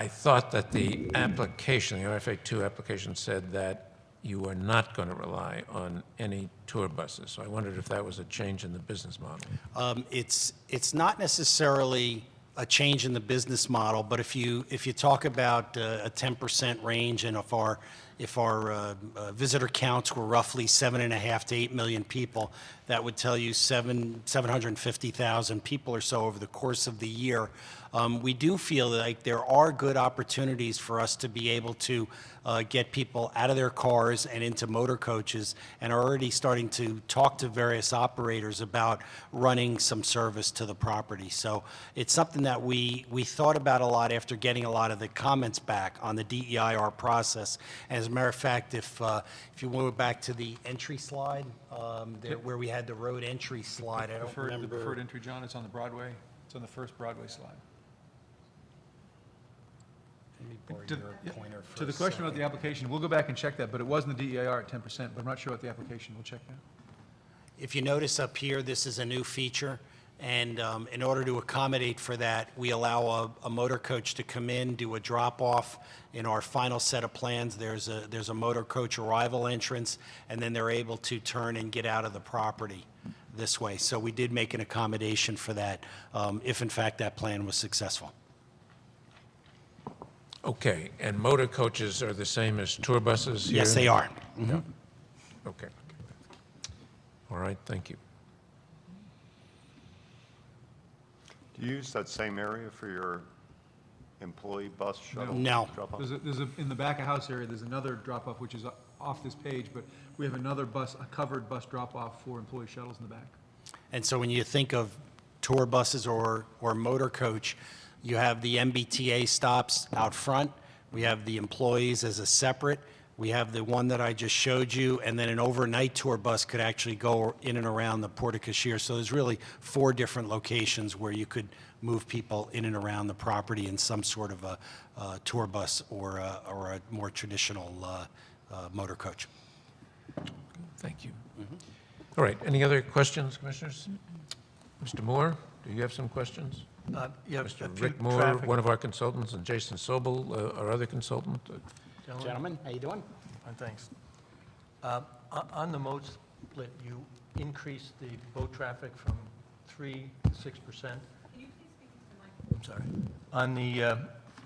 thought that the application, the RFA2 application, said that you are not going to rely on any tour buses. So I wondered if that was a change in the business model. It's not necessarily a change in the business model, but if you talk about a 10% range, and if our visitor counts were roughly 7.5 to 8 million people, that would tell you 750,000 people or so over the course of the year. We do feel like there are good opportunities for us to be able to get people out of their cars and into motor coaches, and are already starting to talk to various operators about running some service to the property. So it's something that we thought about a lot after getting a lot of the comments back on the DEIR process. And as a matter of fact, if you move back to the entry slide, where we had the road entry slide, I don't The remember. preferred entry, John, it's on the Broadway, it's on the first Broadway slide. Let me borrow To your pointer for to the a question about second. the application, we'll go back and check that, but it was in the DEIR at 10%, but I'm not sure about the application, we'll check that. If you notice up here, this is a new feature, and in order to accommodate for that, we allow a motor coach to come in, do a drop-off. In our final set of plans, there's a motor coach arrival entrance, and then they're able to turn and get out of the property this way. So we did make an accommodation for that, if in fact that plan was successful. Okay, and motor coaches are the same as tour buses here? Yes, they are. Yeah. Okay. All right, thank you. Do you use that same area for your employee bus shuttle? No. drop-off? In the back of house area, there's another drop-off, which is off this page, but we have another bus, a covered bus drop-off for employee shuttles in the back. And so when you think of tour buses or motor coach, you have the MBTA stops out front, we have the employees as a separate, we have the one that I just showed you, and then an overnight tour bus could actually go in and around the Porte Cochere. So there's really 4 different locations where you could move people in and around the property in some sort of a tour bus or a more traditional motor coach. Thank you. All right, any other questions, Commissioners? Mr. Moore, do you have some questions? Yeah, Mr. Rick Moore, one of our consultants, and Jason Sobel, our other consultant. Gentlemen, how you doing? Fine, thanks. On the mode split, you increased the boat traffic from 3 to 6%. Can you please speak into the mic? I'm sorry. On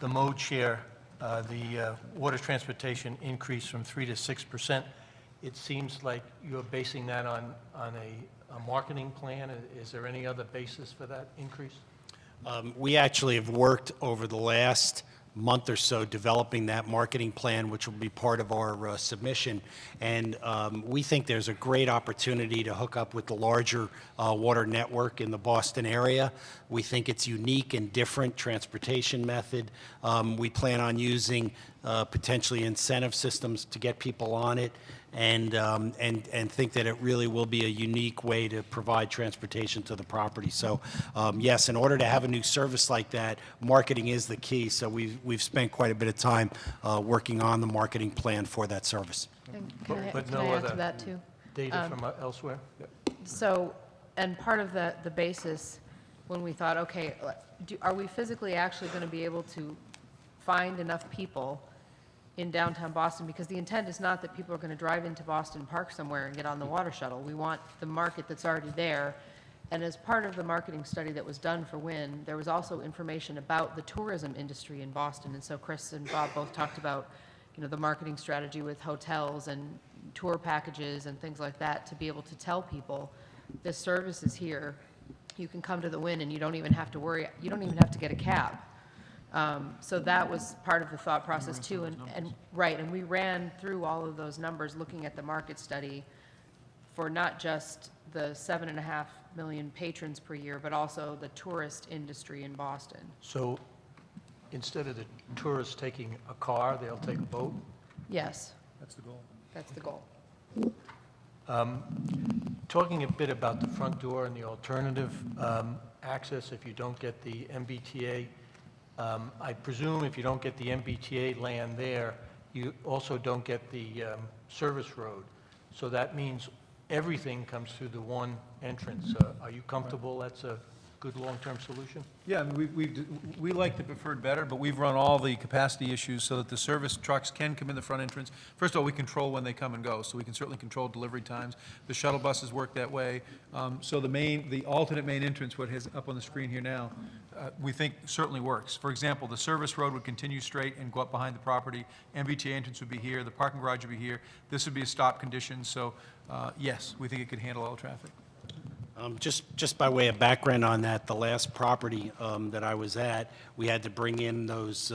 the mode share, the water transportation increased from 3 to 6%. It seems like you're basing that on a marketing plan. Is there any other basis for that increase? We actually have worked over the last month or so developing that marketing plan, which will be part of our submission. And we think there's a great opportunity to hook up with the larger water network in the Boston area. We think it's unique and different transportation method. We plan on using potentially incentive systems to get people on it, and think that it really will be a unique way to provide transportation to the property. So yes, in order to have a new service like that, marketing is the key. So we've spent quite a bit of time working on the marketing plan for that service. And But can no I add to other that, too? data from elsewhere? So, and part of the basis, when we thought, okay, are we physically actually going to be able to find enough people in downtown Boston? Because the intent is not that people are going to drive into Boston Park somewhere and get on the water shuttle. We want the market that's already there. And as part of the marketing study that was done for Wynn, there was also information about the tourism industry in Boston. And so Chris and Bob both talked about, the marketing strategy with hotels and tour packages and things like that, to be able to tell people this service is here. You can come to the Wynn and you don't even have to worry, you don't even have to get a cab. So that was part of the thought process too, and we ran through all of those numbers, looking at the market study for not just the 7.5 million patrons per year, but also the tourist industry in Boston. So instead of the tourists taking a car, they'll take a boat? Yes, That's the goal. that's the goal. Talking a bit about the front door and the alternative access if you don't get the MBTA, I presume if you don't get the MBTA land there, you also don't get the service road. So that means everything comes through the one entrance. Are you comfortable that's a good long-term solution? Yeah, I mean, we like the preferred better, but we've run all the capacity issues so that the service trucks can come in the front entrance. First of all, we control when they come and go, so we can certainly control delivery times. The shuttle buses work that way. So the alternate main entrance, what is up on the screen here now, we think certainly works. For example, the service road would continue straight and go up behind the property. MBTA entrance would be here. The parking garage would be here. This would be a stop condition. So yes, we think it could handle all traffic. Just by way of background on that, the last property that I was at, we had to bring in those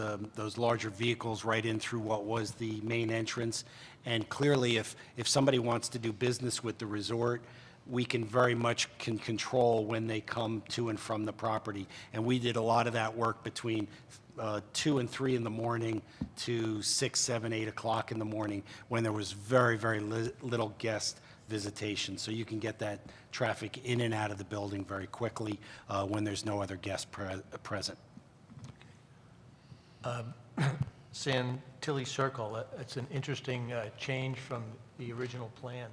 larger vehicles right in through what was the main entrance. And clearly, if somebody wants to do business with the resort, we can very much control when they come to and from the property. And we did a lot of that work between 2 and 3 in the morning to 6, 7, 8 o'clock in the morning, when there was very, very little guest visitation. So you can get that traffic in and out of the building very quickly when there's no other guest present. Santilli Circle, it's an interesting change from the original plan.